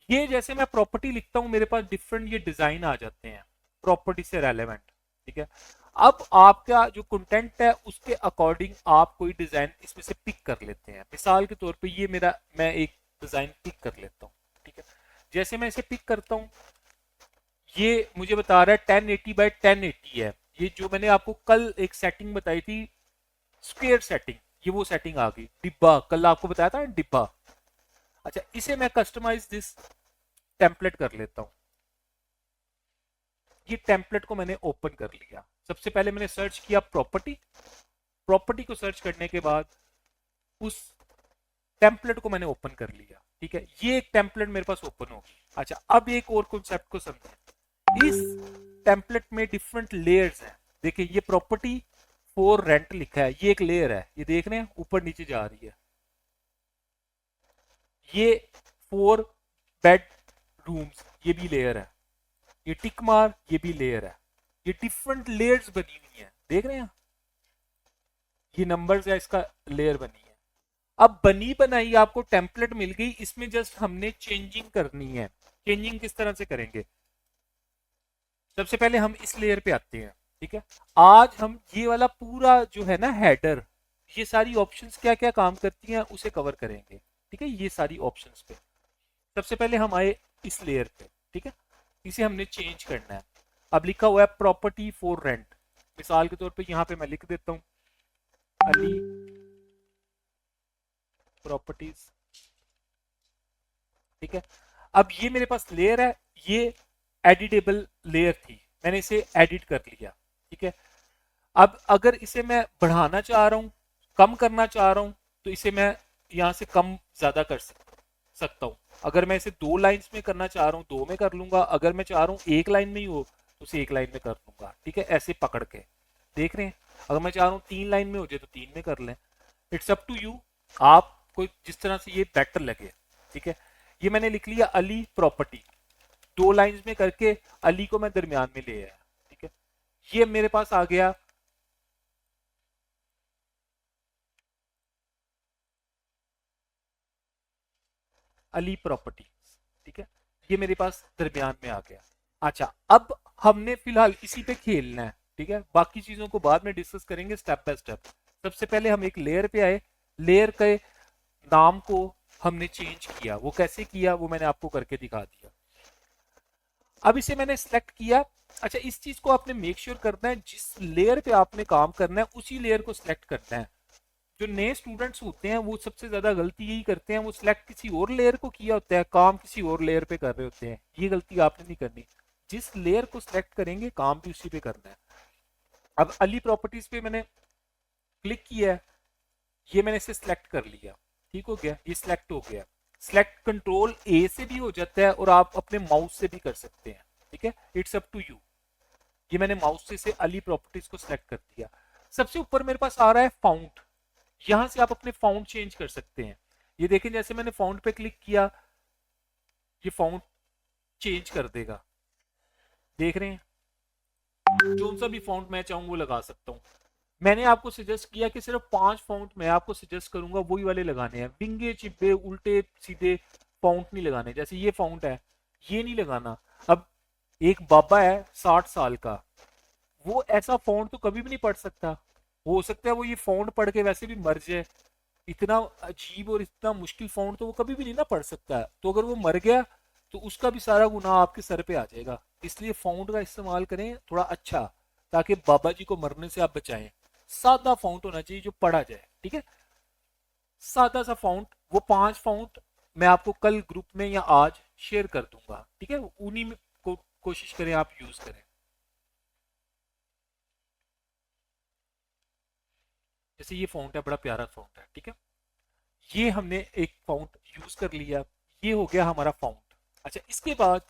Speaker 1: ये जैसे मैं प्रॉपर्टी लिखता हूं, मेरे पास डिफरेंट ये डिजाइन आ जाते हैं प्रॉपर्टी से रेलेवेंट। ठीक है, अब आपका जो कंटेंट है उसके अकॉर्डिंग आप कोई डिजाइन इसमें से पिक कर लेते हैं। मिसाल के तौर पे ये मैं एक डिजाइन पिक कर लेता हूँ। ठीक है, जैसे मैं इसे पिक करता हूँ, ये मुझे बता रहा है 1080 बाय 1080 है। ये जो मैंने आपको कल एक सेटिंग बताई थी, स्क्वायर सेटिंग, ये वो सेटिंग आ गई। डिब्बा, कल आपको बताया था डिब्बा। अच्छा, इसे मैं कस्टमाइज दिस टेम्पलेट कर लेता हूं। ये टेम्पलेट को मैंने ओपन कर लिया। सबसे पहले मैंने सर्च किया प्रॉपर्टी, प्रॉपर्टी को सर्च करने के बाद उस टेम्पलेट को मैंने ओपन कर लिया। ठीक है, ये एक टेम्पलेट मेरे पास ओपन होगी। अच्छा, अब एक और कॉन्सेप्ट को समझें। इस टेम्पलेट में डिफरेंट लेयर्स हैं। देखिए, ये प्रॉपर्टी फॉर रेंट लिखा है, ये एक लेयर है, ये देख रहे हैं ऊपर नीचे जा रही है। ये फोर बेड रूम्स, ये भी लेयर है। ये टिक मार, ये भी लेयर है। ये डिफरेंट लेयर्स बनी हुई है, देख रहे हैं, ये नंबर्स है, इसका लेयर बनी है। अब बनी बनाई आपको टेम्पलेट मिल गई, इसमें जस्ट हमने चेंजिंग करनी है। चेंजिंग किस तरह से करेंगे? सबसे पहले हम इस लेयर पे आते हैं। ठीक है, आज हम ये वाला पूरा जो है ना हेडर, ये सारी ऑप्शंस क्या क्या काम करती हैं उसे कवर करेंगे। ठीक है, ये सारी ऑप्शंस पे सबसे पहले हम आए इस लेयर पे। ठीक है, इसे हमने चेंज करना है। अब लिखा हुआ है प्रॉपर्टी फॉर रेंट, मिसाल के तौर पे यहाँ पे मैं लिख देता हूँ अली प्रॉपर्टीज। ठीक है, अब ये मेरे पास लेयर है, ये एडिटेबल लेयर थी, मैंने इसे एडिट कर लिया। ठीक है, अब अगर इसे मैं बढ़ाना चाह रहा हूं, कम करना चाह रहा हूं, तो इसे मैं यहां से कम ज्यादा कर सकता हूं। अगर मैं इसे 2 लाइंस में करना चाह रहा हूं 2 में कर लूंगा, अगर मैं चाह रहा हूं 1 लाइन में ही हो तो उसे 1 लाइन में कर लूंगा। ठीक है, ऐसे पकड़ के देख रहे हैं। अगर मैं चाह रहा हूं 3 लाइन में हो जाए तो 3 में कर लें। इट्स अप टू यू, आपको जिस तरह से ये बेटर लगे। ठीक है, ये मैंने लिख लिया अली प्रॉपर्टी, 2 लाइंस में करके अली को मैं दरमियान में ले आया। ठीक है, ये मेरे पास आ गया अली प्रॉपर्टी। ठीक है, ये मेरे पास दरमियान में आ गया। अच्छा, अब हमने फिलहाल इसी पे खेलना है। ठीक है, बाकी चीजों को बाद में डिस्कस करेंगे स्टेप बाय स्टेप। सबसे पहले हम एक लेयर पे आए, लेयर के नाम को हमने चेंज किया। वो कैसे किया वो मैंने आपको करके दिखा दिया। अब इसे मैंने सेलेक्ट किया। अच्छा, इस चीज को आपने मेक श्योर करना है, जिस लेयर पे आपने काम करना है उसी लेयर को सिलेक्ट करना है। जो नए स्टूडेंट्स होते हैं वो सबसे ज्यादा गलती यही करते हैं, वो सिलेक्ट किसी और लेयर को किया होता है, काम किसी और लेयर पे कर रहे होते हैं। ये गलती आपने नहीं करनी, जिस लेयर को सिलेक्ट करेंगे काम भी उसी पे करना है। अब अली प्रॉपर्टीज पे मैंने क्लिक किया है, ये मैंने इसे सिलेक्ट कर लिया। ठीक हो गया, ये सिलेक्ट हो गया। सिलेक्ट कंट्रोल ए से भी हो जाता है और आप अपने माउस से भी कर सकते हैं। ठीक है, इट्स अप टू यू। ये मैंने माउस से अली प्रॉपर्टीज को सिलेक्ट कर दिया। सबसे ऊपर मेरे पास आ रहा है फाउंट, यहां से आप अपने फाउंट चेंज कर सकते हैं। ये देखें, जैसे मैंने फाउंट पे क्लिक किया, ये फाउंट चेंज कर देगा। देख रहे हैं, जो सा भी फाउंट मैं चाहूँ वो लगा सकता हूँ। मैंने आपको सजेस्ट किया कि सिर्फ 5 फाउंट मैं आपको सजेस्ट करूंगा, वही वाले लगाने हैं। विंगे चिब्बे उल्टे सीधे फाउंट नहीं लगाने। जैसे ये फाउंट है, ये नहीं लगाना। अब एक बाबा है 60 साल का, वो ऐसा फाउंट तो कभी भी नहीं पढ़ सकता। हो सकता है वो ये फाउंट पढ़ के वैसे भी मर जाए। इतना अजीब और इतना मुश्किल फाउंट तो वो कभी भी नहीं ना पढ़ सकता। तो अगर वो मर गया तो उसका भी सारा गुनाह आपके सर पे आ जाएगा। इसलिए फाउंट का इस्तेमाल करें थोड़ा अच्छा, ताकि बाबा जी को मरने से आप बचाएं। सादा फाउंट होना चाहिए जो पढ़ा जाए। ठीक है, सादा सा फाउंट। वो 5 फाउंट मैं आपको कल ग्रुप में या आज शेयर कर दूंगा। ठीक है, उन्हीं में कोशिश करें आप यूज करें। जैसे ये फाउंट है, बड़ा प्यारा फाउंट है। ठीक है, ये हमने एक फाउंट यूज कर लिया, ये हो गया हमारा फाउंट। अच्छा, इसके बाद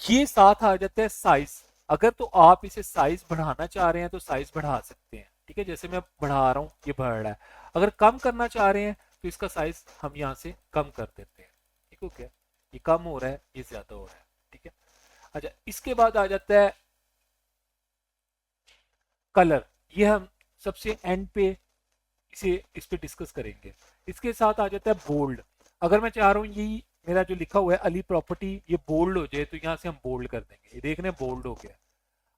Speaker 1: ये साथ आ जाता है साइज। अगर तो आप इसे साइज बढ़ाना चाह रहे हैं तो साइज बढ़ा सकते हैं। ठीक है, जैसे मैं बढ़ा रहा हूँ, ये बढ़ रहा है। अगर कम करना चाह रहे हैं तो इसका साइज हम यहाँ से कम कर देते हैं। ठीक हो गया, ये कम हो रहा है, ये ज्यादा हो रहा है। ठीक है, अच्छा, इसके बाद आ जाता है कलर। ये हम सबसे एंड पे इस पे डिस्कस करेंगे। इसके साथ आ जाता है बोल्ड। अगर मैं चाह रहा हूँ यही मेरा जो लिखा हुआ है अली प्रॉपर्टी ये बोल्ड हो जाए तो यहाँ से हम बोल्ड कर देंगे। ये देख रहे हैं बोल्ड हो गया।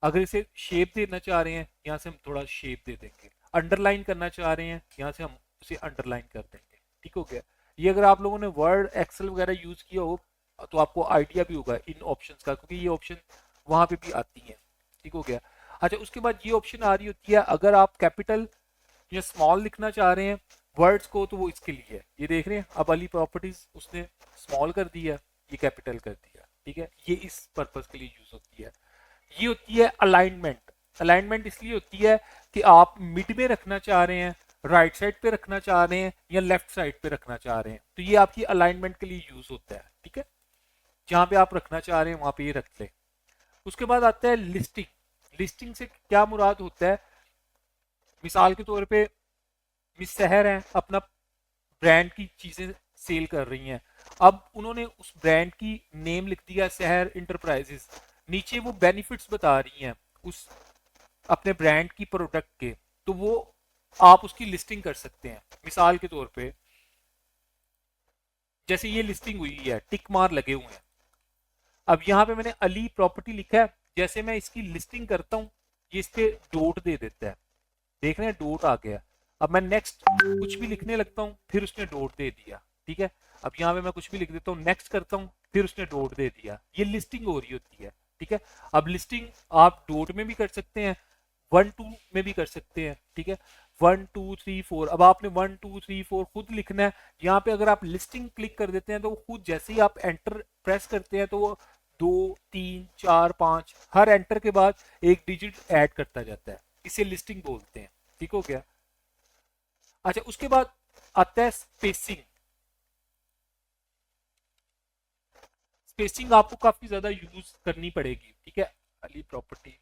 Speaker 1: अगर इसे शेप देना चाह रहे हैं यहाँ से हम थोड़ा शेप दे देंगे। अंडरलाइन करना चाह रहे हैं यहाँ से हम उसे अंडरलाइन कर देंगे। ठीक हो गया। ये अगर आप लोगों ने वर्ड एक्सेल वगैरह यूज किया हो तो आपको आइडिया भी होगा इन ऑप्शंस का, क्योंकि ये ऑप्शन वहां पे भी आती है। ठीक हो गया। अच्छा, उसके बाद ये ऑप्शन आ रही होती है अगर आप कैपिटल या स्मॉल लिखना चाह रहे हैं वर्ड्स को, तो वो इसके लिए है। ये देख रहे हैं, अब अली प्रॉपर्टीज उसने स्मॉल कर दिया, ये कैपिटल कर दिया। ठीक है, ये इस पर्पस के लिए यूज होती है। ये होती है अलाइनमेंट। अलाइनमेंट इसलिए होती है कि आप मिड में रखना चाह रहे हैं, राइट साइड पे रखना चाह रहे हैं या लेफ्ट साइड पे रखना चाह रहे हैं, तो ये आपकी अलाइनमेंट के लिए यूज होता है। ठीक है, जहां पे आप रखना चाह रहे हैं वहां पे ये रख ले। उसके बाद आता है लिस्टिंग। लिस्टिंग से क्या मुराद होता है, मिसाल के तौर पे मिस सहर है, अपना ब्रांड की चीजें सेल कर रही हैं। अब उन्होंने उस ब्रांड की नेम लिख दिया सहर इंटरप्राइजेस, नीचे वो बेनिफिट्स बता रही हैं उस अपने ब्रांड की प्रोडक्ट के, तो वो आप उसकी लिस्टिंग कर सकते हैं। मिसाल के तौर पे जैसे ये लिस्टिंग हुई है, टिक मार लगे हुए हैं। अब यहाँ पे मैंने अली प्रॉपर्टी लिखा है, जैसे मैं इसकी लिस्टिंग करता हूँ ये इस पे डॉट दे देता है, देख रहे हैं डॉट आ गया। अब मैं नेक्स्ट कुछ भी लिखने लगता हूँ, फिर उसने डॉट दे दिया। ठीक है, अब यहाँ पे मैं कुछ भी लिख देता हूँ, नेक्स्ट करता हूँ, फिर उसने डॉट दे दिया। ये लिस्टिंग हो रही होती है। ठीक है, अब लिस्टिंग आप डॉट में भी कर सकते हैं, 1 2 में भी कर सकते हैं। ठीक है, 1 2 3 4, अब आपने 1 2 3 4 खुद लिखना है। यहाँ पे अगर आप लिस्टिंग क्लिक कर देते हैं तो वो खुद जैसे ही आप एंटर प्रेस करते हैं तो वो 2 3 4 5 हर एंटर के बाद एक डिजिट ऐड करता जाता है। इसे लिस्टिंग बोलते हैं। ठीक हो गया। अच्छा, उसके बाद आता है स्पेसिंग। स्पेसिंग आपको काफी ज्यादा यूज करनी पड़ेगी। ठीक है, अली प्रॉपर्टी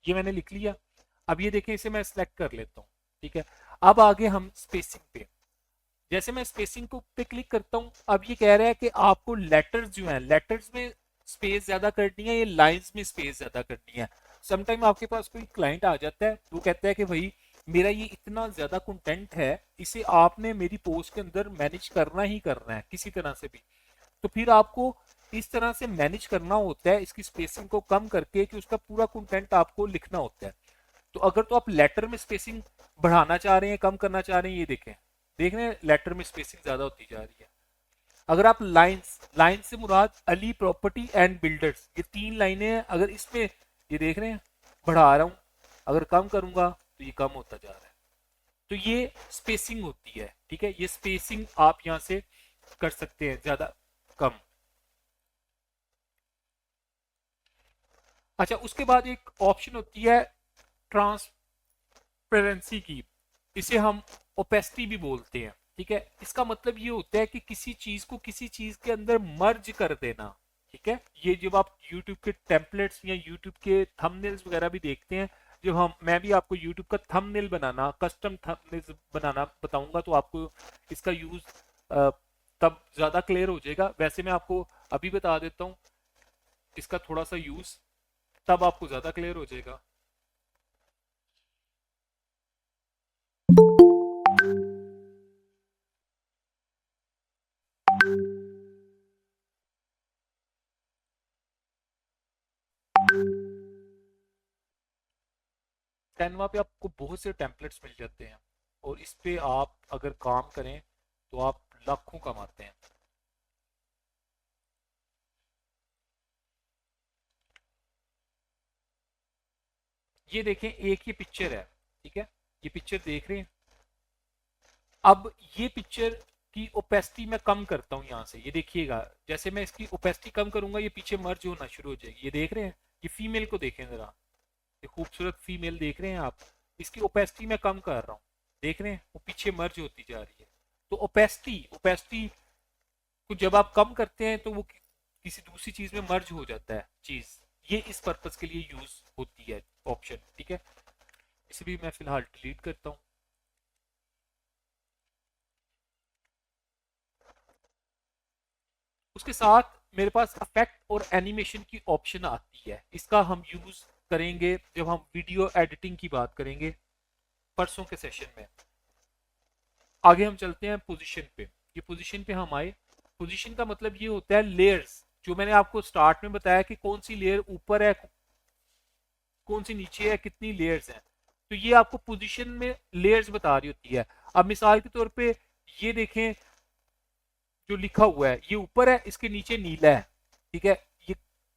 Speaker 1: ये मैंने लिख लिया। अब ये देखें, इसे मैं सिलेक्ट कर लेता हूँ। ठीक है, अब आगे हम स्पेसिंग पे, जैसे मैं स्पेसिंग को पे क्लिक करता हूँ, अब ये कह रहा है कि आपको लेटर्स जो है, लेटर्स में स्पेस ज्यादा करनी है या लाइंस में स्पेस ज्यादा करनी है। समटाइम आपके पास कोई क्लाइंट आ जाता है, वो कहता है कि भाई मेरा ये इतना ज्यादा कंटेंट है, इसे आपने मेरी पोस्ट के अंदर मैनेज करना ही करना है किसी तरह से भी। तो फिर आपको इस तरह से मैनेज करना होता है, इसकी स्पेसिंग को कम करके, कि उसका पूरा कंटेंट आपको लिखना होता है। तो अगर तो आप लेटर में स्पेसिंग बढ़ाना चाह रहे हैं, कम करना चाह रहे हैं, ये देखें, देख रहे हैं लेटर में स्पेसिंग ज्यादा होती जा रही है। अगर आप लाइंस, लाइन से Murad Ali property and builders, ये 3 लाइनें हैं, अगर इसमें ये देख रहे हैं बढ़ा रहा हूं, अगर कम करूंगा तो ये कम होता जा रहा है। तो ये स्पेसिंग होती है। ठीक है, ये स्पेसिंग आप यहां से कर सकते हैं ज्यादा कम। अच्छा, उसके बाद एक ऑप्शन होती है ट्रांसपेरेंसी की, इसे हम ओपेसिटी भी बोलते हैं। ठीक है, इसका मतलब ये होता है कि किसी चीज को किसी चीज के अंदर मर्ज कर देना। ठीक है, ये जब आप YouTube के टेम्पलेट्स या YouTube के थंबनेल्स वगैरह भी देखते हैं, जब हम मैं भी आपको YouTube का थंबनेल बनाना, कस्टम थंबनेल्स बनाना बताऊंगा तो आपको इसका यूज तब ज्यादा क्लियर हो जाएगा। वैसे मैं आपको अभी बता देता हूँ इसका थोड़ा सा यूज, तब आपको ज्यादा क्लियर हो जाएगा। कैनवा पे आपको बहुत से टेम्पलेट्स मिल जाते हैं, और इस पे आप अगर काम करें तो आप लाखों कमाते हैं। ये देखें, एक ये पिक्चर है। ठीक है, ये पिक्चर देख रहे हैं। अब ये पिक्चर की ओपेसिटी मैं कम करता हूँ यहाँ से, ये देखिएगा, जैसे मैं इसकी ओपेसिटी कम करूंगा ये पीछे मर्ज होना शुरू हो जाएगी। ये देख रहे हैं, ये फीमेल को देखें जरा, ये खूबसूरत फीमेल देख रहे हैं आप, इसकी ओपेसिटी मैं कम कर रहा हूँ, देख रहे हैं वो पीछे मर्ज होती जा रही है। तो ओपेसिटी ओपेसिटी को जब आप कम करते हैं तो वो किसी दूसरी चीज में मर्ज हो जाता है चीज। ये इस पर्पस के लिए यूज होती है ऑप्शन। ठीक है, इसे भी मैं फिलहाल डिलीट करता हूँ। उसके साथ मेरे पास इफेक्ट और एनिमेशन की ऑप्शन आती है, इसका हम यूज करेंगे जब हम वीडियो एडिटिंग की बात करेंगे परसों के सेशन में। आगे हम चलते हैं पोजीशन पे। ये पोजीशन पे हम आए, पोजीशन का मतलब ये होता है लेयर्स, जो मैंने आपको स्टार्ट में बताया कि कौन सी लेयर ऊपर है, कौन सी नीचे है, कितनी लेयर्स हैं। तो ये आपको पोजीशन में लेयर्स बता रही होती है। अब मिसाल के तौर पे ये देखें, जो लिखा हुआ है ये ऊपर है, इसके नीचे नीला है। ठीक है, ये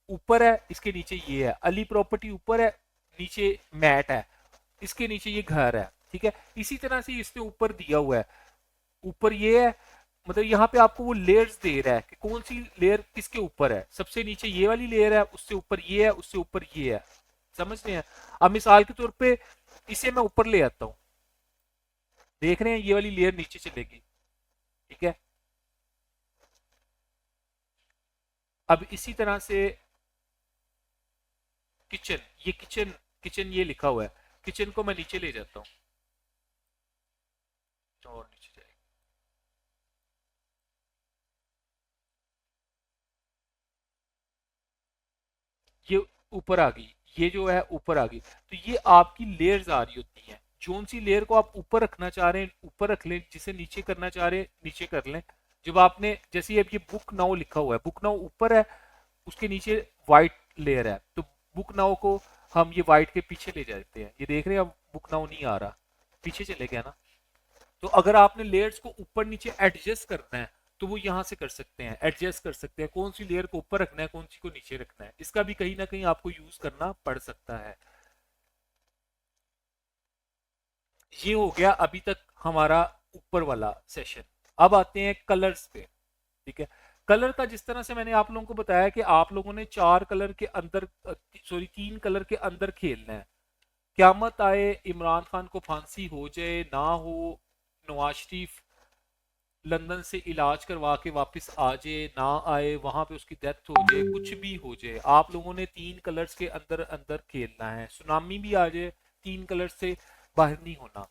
Speaker 1: ऊपर है, इसके नीचे ये है, अली प्रॉपर्टी ऊपर है, नीचे मैट है, इसके नीचे ये घर है। ठीक है, इसी तरह से इसके ऊपर दिया हुआ है, ऊपर ये है, मतलब यहाँ पे आपको वो लेयर्स दे रहा है कि कौन सी लेयर किसके ऊपर है। सबसे नीचे ये वाली लेयर है, उससे ऊपर ये है, उससे ऊपर ये है। समझ रहे हैं? अब मिसाल के तौर पे इसे मैं ऊपर ले आता हूँ, देख रहे हैं ये वाली लेयर नीचे चलेगी, ठीक है। अब इसी तरह से किचन, ये किचन, किचन ये लिखा हुआ है, किचन को मैं नीचे ले जाता हूँ और नीचे जाएगी, ये ऊपर आ गई, ये जो है ऊपर आ गई। तो ये आपकी लेयर्स आ रही होती हैं, जोन सी लेयर को आप ऊपर रखना चाह रहे हैं ऊपर रख लें, जिसे नीचे करना चाह रहे हैं नीचे कर लें। जब आपने जैसे अब ये बुक नाउ लिखा हुआ है, बुक नाउ ऊपर है, उसके नीचे व्हाइट लेयर है, तो बुक नाउ को हम ये व्हाइट के पीछे ले जाते हैं। ये देख रहे हैं अब बुक नाउ नहीं आ रहा, पीछे चले गया ना। तो अगर आपने लेयर्स को ऊपर नीचे एडजस्ट करना है तो वो यहाँ से कर सकते हैं, एडजस्ट कर सकते हैं कौन सी लेयर को ऊपर रखना है कौन सी को नीचे रखना है। इसका भी कहीं ना कहीं आपको यूज करना पड़ सकता है। ये हो गया अभी तक हमारा ऊपर वाला सेशन। अब आते हैं कलर्स पे, ठीक है। कलर का जिस तरह से मैंने आप लोगों को बताया कि आप लोगों ने चार कलर के अंदर, सॉरी तीन कलर के अंदर खेलना है। क्यामत आए, इमरान खान को फांसी हो जाए ना हो, नवाज शरीफ लंदन से इलाज करवा के वापस आ जाए ना आए, वहां पे उसकी डेथ हो जाए, कुछ भी हो जाए, आप लोगों ने तीन कलर्स के अंदर अंदर खेलना है। सुनामी भी आ जाए, तीन कलर्स से बाहर नहीं होना,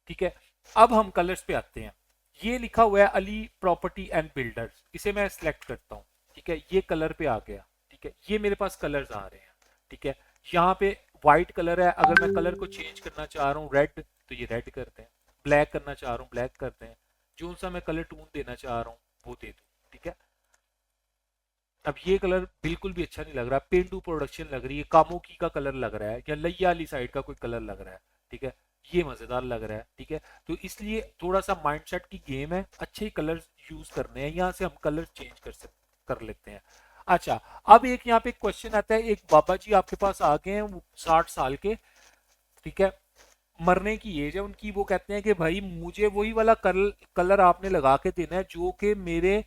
Speaker 1: ठीक है। अब हम कलर्स पे आते हैं। ये लिखा हुआ है अली प्रॉपर्टी एंड बिल्डर्स, इसे मैं सिलेक्ट करता हूँ, ठीक है। ये कलर पे आ गया, ठीक है। ये मेरे पास कलर्स आ रहे हैं, ठीक है। यहाँ पे व्हाइट कलर है, अगर मैं कलर को चेंज करना चाह रहा हूँ रेड, तो ये रेड करते हैं। ब्लैक करना चाह रहा हूँ ब्लैक करते हैं। जो सा मैं कलर टून देना चाह रहा हूँ वो दे दूँ, ठीक है। अब ये कलर बिल्कुल भी अच्छा नहीं लग रहा, पेंडू प्रोडक्शन लग रही है, कामोकी का कलर लग रहा है, या लैया वाली साइड का कोई कलर लग रहा है, ठीक है। ये मजेदार लग रहा है, ठीक है। तो इसलिए थोड़ा सा माइंडसेट की गेम है, अच्छे ही कलर यूज करने हैं, यहाँ से हम कलर चेंज कर लेते हैं। अच्छा, अब एक यहाँ पे क्वेश्चन आता है, एक बाबा जी आपके पास आ गए हैं, 60 साल के, ठीक है। मरने की एज है उनकी, वो कहते हैं कि भाई मुझे वही वाला कलर आपने लगा के देना है जो कि मेरे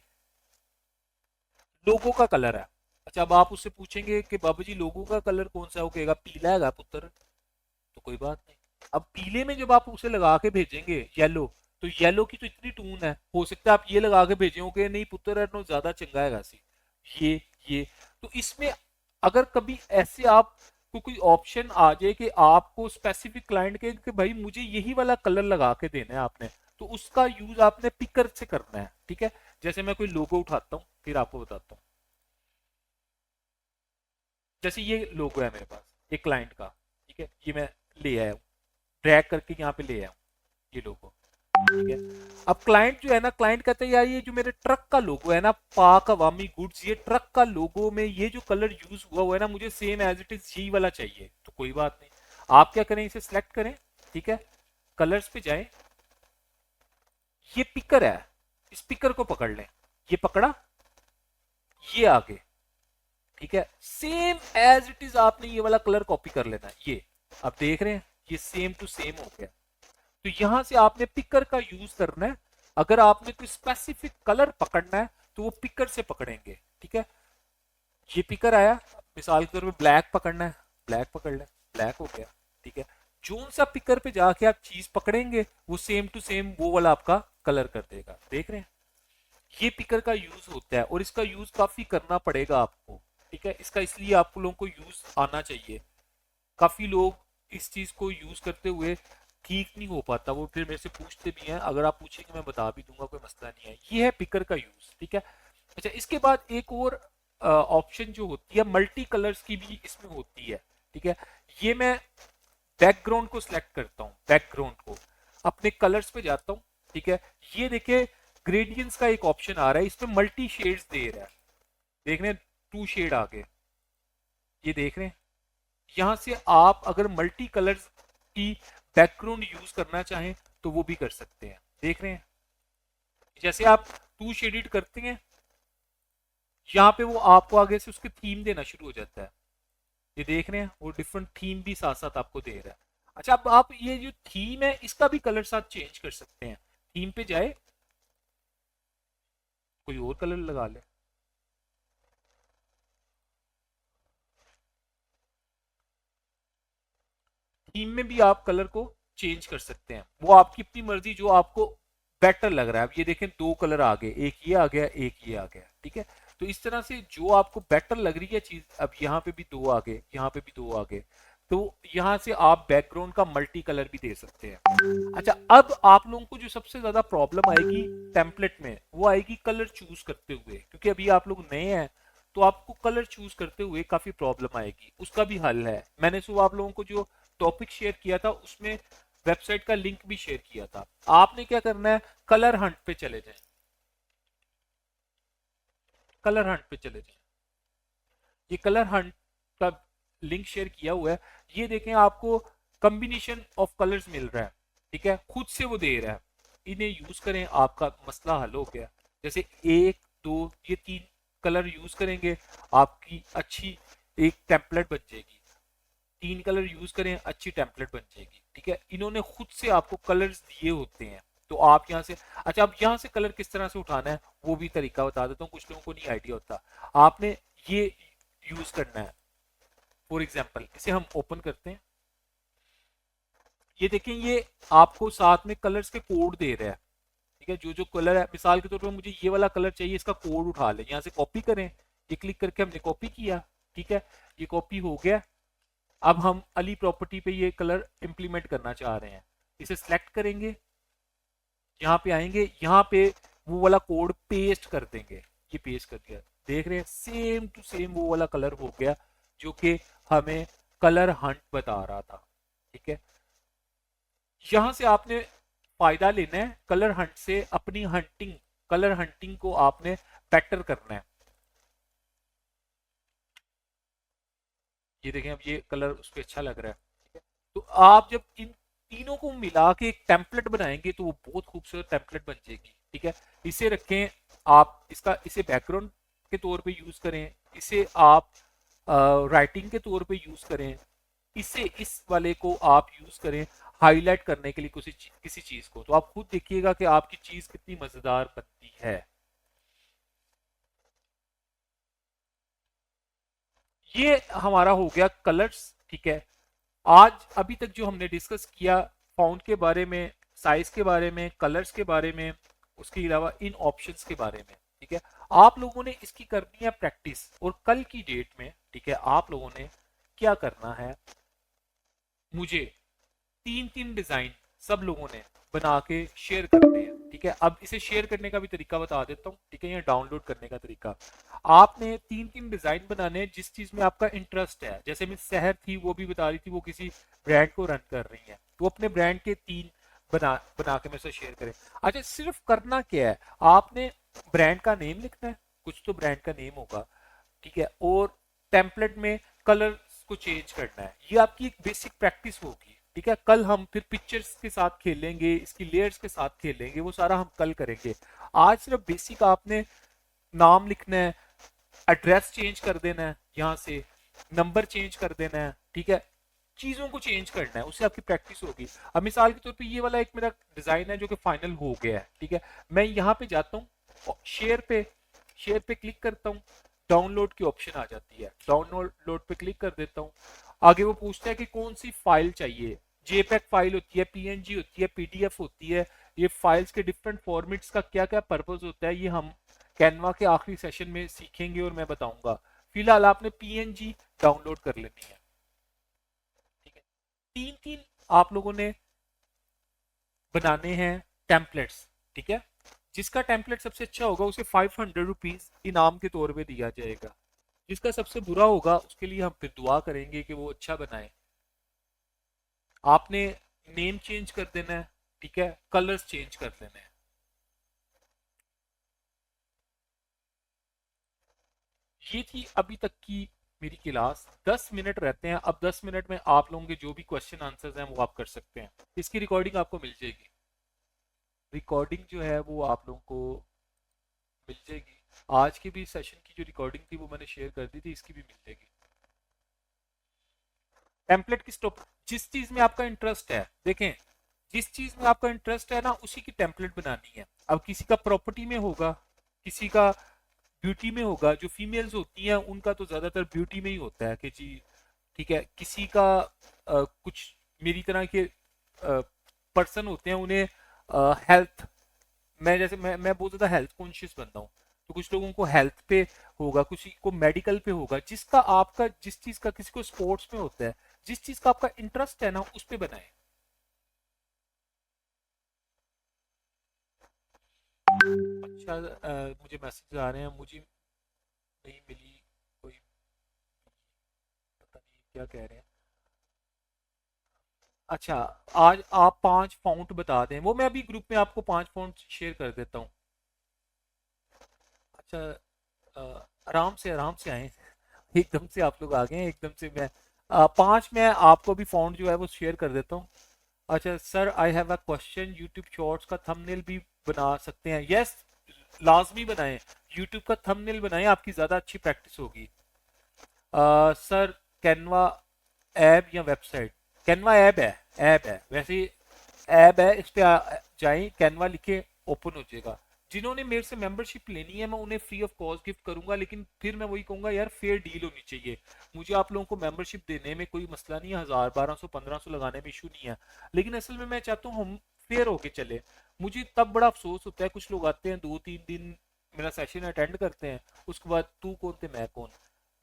Speaker 1: लोगों का कलर है। अच्छा, अब आप उससे पूछेंगे कि बाबू जी लोगों का कलर कौन सा है, वो कहेगा पीला है पुत्र, तो कोई बात नहीं। अब पीले में जब आप उसे लगा के भेजेंगे येलो, तो येलो की तो इतनी टून है, हो सकता है आप ये लगा के भेजे नहीं पुत्र है नो ज्यादा चंगा है सी, ये तो इसमें अगर कभी ऐसे आप को कोई ऑप्शन आ जाए कि आपको स्पेसिफिक क्लाइंट के कि भाई मुझे यही वाला कलर लगा के देना है आपने, तो उसका यूज आपने पिकर से करना है, ठीक है। जैसे मैं कोई लोगो उठाता हूँ फिर आपको बताता हूँ। जैसे ये लोगो है मेरे पास एक क्लाइंट का, ठीक है, ये मैं ले आया हूँ, ड्रैग करके यहाँ पे ले आया हूँ ये लोगो, ठीक है। अब क्लाइंट जो है ना, क्लाइंट कहते हैं यार ये जो मेरे ट्रक का लोगो है ना, पाक अवामी गुड्स, ये ट्रक का लोगो में ये जो कलर यूज हुआ हुआ है ना, मुझे सेम एज इट इज यही वाला चाहिए। तो कोई बात नहीं, आप क्या करें, इसे सिलेक्ट करें, ठीक है, कलर्स पे जाएं, ये पिकर है, इस पिकर को पकड़ लें, ये पकड़ा, ये आगे, ठीक है, सेम एज इट इज आपने ये वाला कलर कॉपी कर लेना है। ये आप देख रहे हैं ये सेम टू सेम हो गया। तो यहां से आपने पिकर का यूज करना है। अगर आपने कोई स्पेसिफिक कलर पकड़ना है तो वो पिकर से पकड़ेंगे, ठीक है। ये पिकर आया, मिसाल के तौर पे ब्लैक पकड़ना है, ब्लैक पकड़ ले, ब्लैक हो गया, ठीक है। जोन सा पिकर पे जाके आप चीज पकड़ेंगे वो सेम टू सेम वो वाला आपका कलर कर देगा, देख रहे हैं। ये पिकर का यूज होता है और इसका यूज काफी करना पड़ेगा आपको, ठीक है। इसका इसलिए आप लोगों को यूज आना चाहिए। काफी लोग इस चीज को यूज करते हुए ठीक नहीं हो पाता, वो फिर मेरे से पूछते भी हैं, अगर आप पूछेंगे मैं बता भी दूंगा, कोई मसला नहीं है। ये है पिकर का यूज, ठीक है। अच्छा, इसके बाद एक और ऑप्शन जो होती है मल्टी कलर्स की भी इसमें होती है, ठीक है। ये मैं बैकग्राउंड को सिलेक्ट करता हूँ, बैकग्राउंड को अपने कलर्स पे जाता हूँ, ठीक है। ये देखिए ग्रेडियंट्स का एक ऑप्शन आ रहा है, इसमें मल्टी शेड्स दे रहा है, देख रहे हैं, 2 शेड आगे, ये देख रहे हैं। यहां से आप अगर मल्टी कलर्स की बैकग्राउंड यूज करना चाहें तो वो भी कर सकते हैं, देख रहे हैं। जैसे आप 2 शेडेड करते हैं, यहाँ पे वो आपको आगे से उसके थीम देना शुरू हो जाता है, ये देख रहे हैं, वो डिफरेंट थीम भी साथ साथ आपको दे रहा है। अच्छा, अब आप ये जो थीम है इसका भी कलर साथ चेंज कर सकते हैं। थीम पे जाए, कोई और कलर लगा ले। थीम में भी आप कलर को चेंज कर सकते हैं, वो आपकी अपनी मर्जी, जो आपको बेटर लग रहा है। अब ये देखें, दो कलर आ गए, एक ये आ गया, एक ये आ गया, ठीक है। तो इस तरह से जो आपको बेटर लग रही है चीज, अब यहाँ पे भी दो आ गए, यहाँ पे भी दो आ गए, तो यहाँ से आप बैकग्राउंड का मल्टी कलर भी दे सकते हैं। अच्छा, अब आप लोगों को जो सबसे ज्यादा प्रॉब्लम आएगी टेम्पलेट में, वो आएगी कलर चूज करते हुए, क्योंकि अभी आप लोग नए हैं, तो आपको कलर चूज करते हुए काफी प्रॉब्लम आएगी। उसका भी हल है, मैंने सुबह आप लोगों को जो टॉपिक शेयर किया था उसमें वेबसाइट का लिंक भी शेयर किया था। आपने क्या करना है, कलर हंट पे चले जाएं, कलर हंट पे चले जाएं। ये कलर हंट का लिंक शेयर किया हुआ है, ये देखें, आपको कॉम्बिनेशन ऑफ कलर्स मिल रहा है, ठीक है, खुद से वो दे रहा है। इन्हें यूज करें, आपका मसला हल हो गया। जैसे एक, दो, ये तीन कलर यूज करेंगे, आपकी अच्छी एक टेम्पलेट बन जाएगी। तीन कलर यूज करें, अच्छी टेम्पलेट बन जाएगी, ठीक है। इन्होंने खुद से आपको कलर्स दिए होते हैं, तो आप यहाँ से, अच्छा, अब यहाँ से कलर किस तरह से उठाना है वो भी तरीका बता देता हूँ, कुछ लोगों को नहीं आइडिया होता। आपने ये यूज करना है, फॉर एग्जाम्पल इसे हम ओपन करते हैं, ये देखें, ये आपको साथ में कलर्स के कोड दे रहा है, ठीक है। जो जो कलर है, मिसाल के तौर पर मुझे ये वाला कलर चाहिए, इसका कोड उठा ले, यहाँ से कॉपी करें, ये क्लिक करके हमने कॉपी किया, ठीक है, ये कॉपी हो गया। अब हम अली प्रॉपर्टी पे ये कलर इंप्लीमेंट करना चाह रहे हैं, इसे सिलेक्ट करेंगे, यहाँ पे आएंगे, यहाँ पे वो वाला कोड पेस्ट कर देंगे, ये पेस्ट कर दिया, देख रहे हैं सेम टू सेम वो वाला कलर हो गया जो कि हमें कलर हंट बता रहा था, ठीक है। यहां से आपने फायदा लेना है कलर हंट से, अपनी हंटिंग, कलर हंटिंग को आपने बेटर करना है। ये देखें, अब ये कलर उस पर अच्छा लग रहा है, ठीक है। तो आप जब इन तीनों को मिला के एक टेम्पलेट बनाएंगे तो वो बहुत खूबसूरत टेम्पलेट बन जाएगी, ठीक है। इसे रखें आप, इसका इसे बैकग्राउंड के तौर पे यूज करें, इसे आप राइटिंग के तौर पे यूज करें, इसे, इस वाले को आप यूज करें हाईलाइट करने के लिए किसी चीज को, तो आप खुद देखिएगा कि आपकी चीज कितनी मजेदार बनती है। ये हमारा हो गया कलर्स, ठीक है। आज अभी तक जो हमने डिस्कस किया फाउंट के बारे में, साइज के बारे में, कलर्स के बारे में, उसके अलावा इन ऑप्शंस के बारे में, ठीक है। आप लोगों ने इसकी करनी है प्रैक्टिस, और कल की डेट में, ठीक है, आप लोगों ने क्या करना है, मुझे तीन तीन डिजाइन सब लोगों ने बना के शेयर करने हैं, ठीक है। अब इसे शेयर करने का भी तरीका बता देता हूँ, ठीक है, या डाउनलोड करने का तरीका। आपने तीन तीन डिजाइन बनाने हैं जिस चीज में आपका इंटरेस्ट है। जैसे मैं सहर थी, वो भी बता रही थी वो किसी ब्रांड को रन कर रही है, तो अपने ब्रांड के तीन बना बना के मेरे से शेयर करें। अच्छा, सिर्फ करना क्या है, आपने ब्रांड का नेम लिखना है, कुछ तो ब्रांड का नेम होगा, ठीक है, और टेम्पलेट में कलर को चेंज करना है। ये आपकी एक बेसिक प्रैक्टिस होगी, ठीक है। कल हम फिर पिक्चर्स के साथ खेलेंगे, इसकी लेयर्स के साथ खेलेंगे, वो सारा हम कल करेंगे। आज सिर्फ बेसिक आपने नाम लिखना है, एड्रेस चेंज कर देना है, यहाँ से नंबर चेंज कर देना है, ठीक है, चीजों को चेंज करना है, उससे आपकी प्रैक्टिस होगी। अब मिसाल के तौर पे ये वाला एक मेरा डिजाइन है जो कि फाइनल हो गया है, ठीक है। मैं यहाँ पे जाता हूँ, शेयर पे क्लिक करता हूँ, डाउनलोड की ऑप्शन आ जाती है, डाउनलोड पे क्लिक कर देता हूँ। आगे वो पूछता है कि कौन सी फाइल चाहिए, जेपैक फाइल होती है, पीएनजी होती है, पीडीएफ होती है। ये फाइल्स के डिफरेंट फॉर्मेट्स का क्या क्या पर्पज होता है, ये हम कैनवा के आखिरी सेशन में सीखेंगे और मैं बताऊंगा। फिलहाल आपने पीएनजी डाउनलोड कर लेनी है, ठीक है। तीन तीन आप लोगों ने बनाने हैं टेम्पलेट्स, ठीक है। जिसका टेम्पलेट सबसे अच्छा होगा उसे ₹500 इनाम के तौर पे दिया जाएगा। जिसका सबसे बुरा होगा उसके लिए हम फिर दुआ करेंगे कि वो अच्छा बनाए। आपने नेम चेंज कर देना है, ठीक है, कलर्स चेंज कर देना है। ये थी अभी तक की मेरी क्लास। 10 मिनट रहते हैं, अब 10 मिनट में आप लोगों के जो भी क्वेश्चन आंसर्स हैं वो आप कर सकते हैं। इसकी रिकॉर्डिंग आपको मिल जाएगी, रिकॉर्डिंग जो है वो आप लोगों को मिल जाएगी। आज की भी सेशन की जो रिकॉर्डिंग थी वो मैंने शेयर कर दी थी, इसकी भी मिल जाएगी। टेम्पलेट की स्टॉप, जिस चीज में आपका इंटरेस्ट है, देखें, जिस चीज में आपका इंटरेस्ट है ना, उसी की टेम्पलेट बनानी है। अब किसी का प्रॉपर्टी में होगा, किसी का ब्यूटी में होगा, जो फीमेल्स होती हैं उनका तो ज्यादातर ब्यूटी में ही होता है कि जी ठीक है। किसी का कुछ मेरी तरह के पर्सन होते हैं, उन्हें हेल्थ, मैं बहुत ज्यादा हेल्थ कॉन्शियस बनता हूँ, तो कुछ लोगों को हेल्थ पे होगा, किसी को मेडिकल पे होगा। जिसका आपका जिस चीज का, किसी को स्पोर्ट्स में होता है, जिस चीज का आपका इंटरेस्ट है ना उस पे बनाए। अच्छा मुझे मैसेज आ रहे हैं, मुझे नहीं मिली कोई, पता नहीं क्या कह रहे हैं। अच्छा, आज आप 5 फ़ॉन्ट बता दें, वो मैं अभी ग्रुप में आपको 5 फ़ॉन्ट शेयर कर देता हूँ। अच्छा आराम से आए। एकदम से आप लोग आ गए हैं, एकदम से मैं 5 मैं आपको भी फ़ॉन्ट जो है वो शेयर कर देता हूँ। अच्छा sir, I have a question, YouTube shorts का थंबनेल भी बना सकते हैं? यस, लाजमी बनाएं। यूट्यूब का थंबनेल बनाएं, आपकी ज़्यादा अच्छी प्रैक्टिस होगी। सर कैनवा ऐप या वेबसाइट? कैनवा ऐप है वैसे, ऐप है, इस पे जाएं, कैनवा लिखे, ओपन हो जाएगा। जिन्होंने मेरे से मेंबरशिप लेनी है मैं उन्हें फ्री ऑफ कॉस्ट गिफ्ट करूंगा, लेकिन फिर मैं वही कहूंगा यार फेयर डील होनी चाहिए। मुझे आप लोगों को मेंबरशिप देने में कोई मसला नहीं है, 1000, 1200, 1500 लगाने में इशू नहीं है, लेकिन असल में मैं चाहता हूँ हम फेयर होके चले। मुझे तब बड़ा अफसोस होता है, कुछ लोग आते हैं 2-3 दिन मेरा सेशन अटेंड करते हैं, उसके बाद तू कौन थे मैं कौन।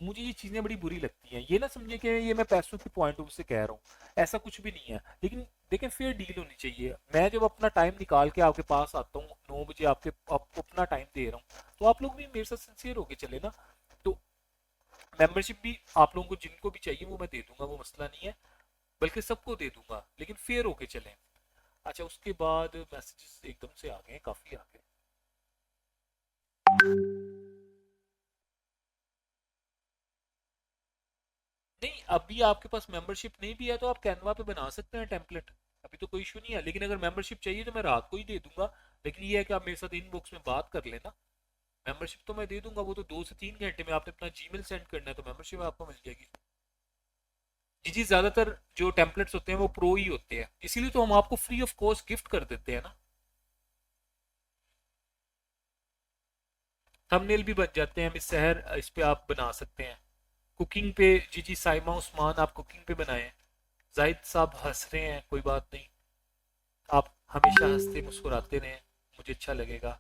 Speaker 1: मुझे ये चीजें बड़ी बुरी लगती हैं। ये ना समझे कि ये मैं पैसों के पॉइंट ऑफ से कह रहा हूँ, ऐसा कुछ भी नहीं है, लेकिन देखें फेयर डील होनी चाहिए। मैं जब अपना टाइम निकाल के आपके पास आता हूँ 9 बजे, आपको अपना टाइम दे रहा हूँ, तो आप लोग भी मेरे साथ सिंसियर होके चले ना। तो मेंबरशिप भी आप लोगों को जिनको भी चाहिए वो मैं दे दूंगा, वो मसला नहीं है, बल्कि सबको दे दूंगा, लेकिन फेयर होके चलें। अच्छा उसके बाद मैसेजेस एकदम से आ गए, काफी आ गए। नहीं, अभी आपके पास मेंबरशिप नहीं भी है तो आप कैनवा पे बना सकते हैं टेम्पलेट, अभी तो कोई इशू नहीं है। लेकिन अगर मेंबरशिप चाहिए तो मैं रात को ही दे दूंगा, लेकिन ये है कि आप मेरे साथ इनबॉक्स में बात कर लेना। मेंबरशिप तो मैं दे दूंगा, वो तो 2 से 3 घंटे में आपने अपना जीमेल सेंड करना है तो मेंबरशिप आपको मिल जाएगी। जी जी, ज्यादातर जो टेम्पलेट्स होते हैं वो प्रो ही होते हैं, इसीलिए तो हम आपको फ्री ऑफ कॉस्ट गिफ्ट कर देते हैं ना। थंबनेल भी बन जाते हैं, मिस सहर इस पे आप बना सकते हैं। कुकिंग पे जी जी, साइमा उस्मान आप कुकिंग पे बनाएं। जाहिद साहब हंस रहे हैं, कोई बात नहीं, आप हमेशा हंसते मुस्कुराते रहें, मुझे अच्छा लगेगा।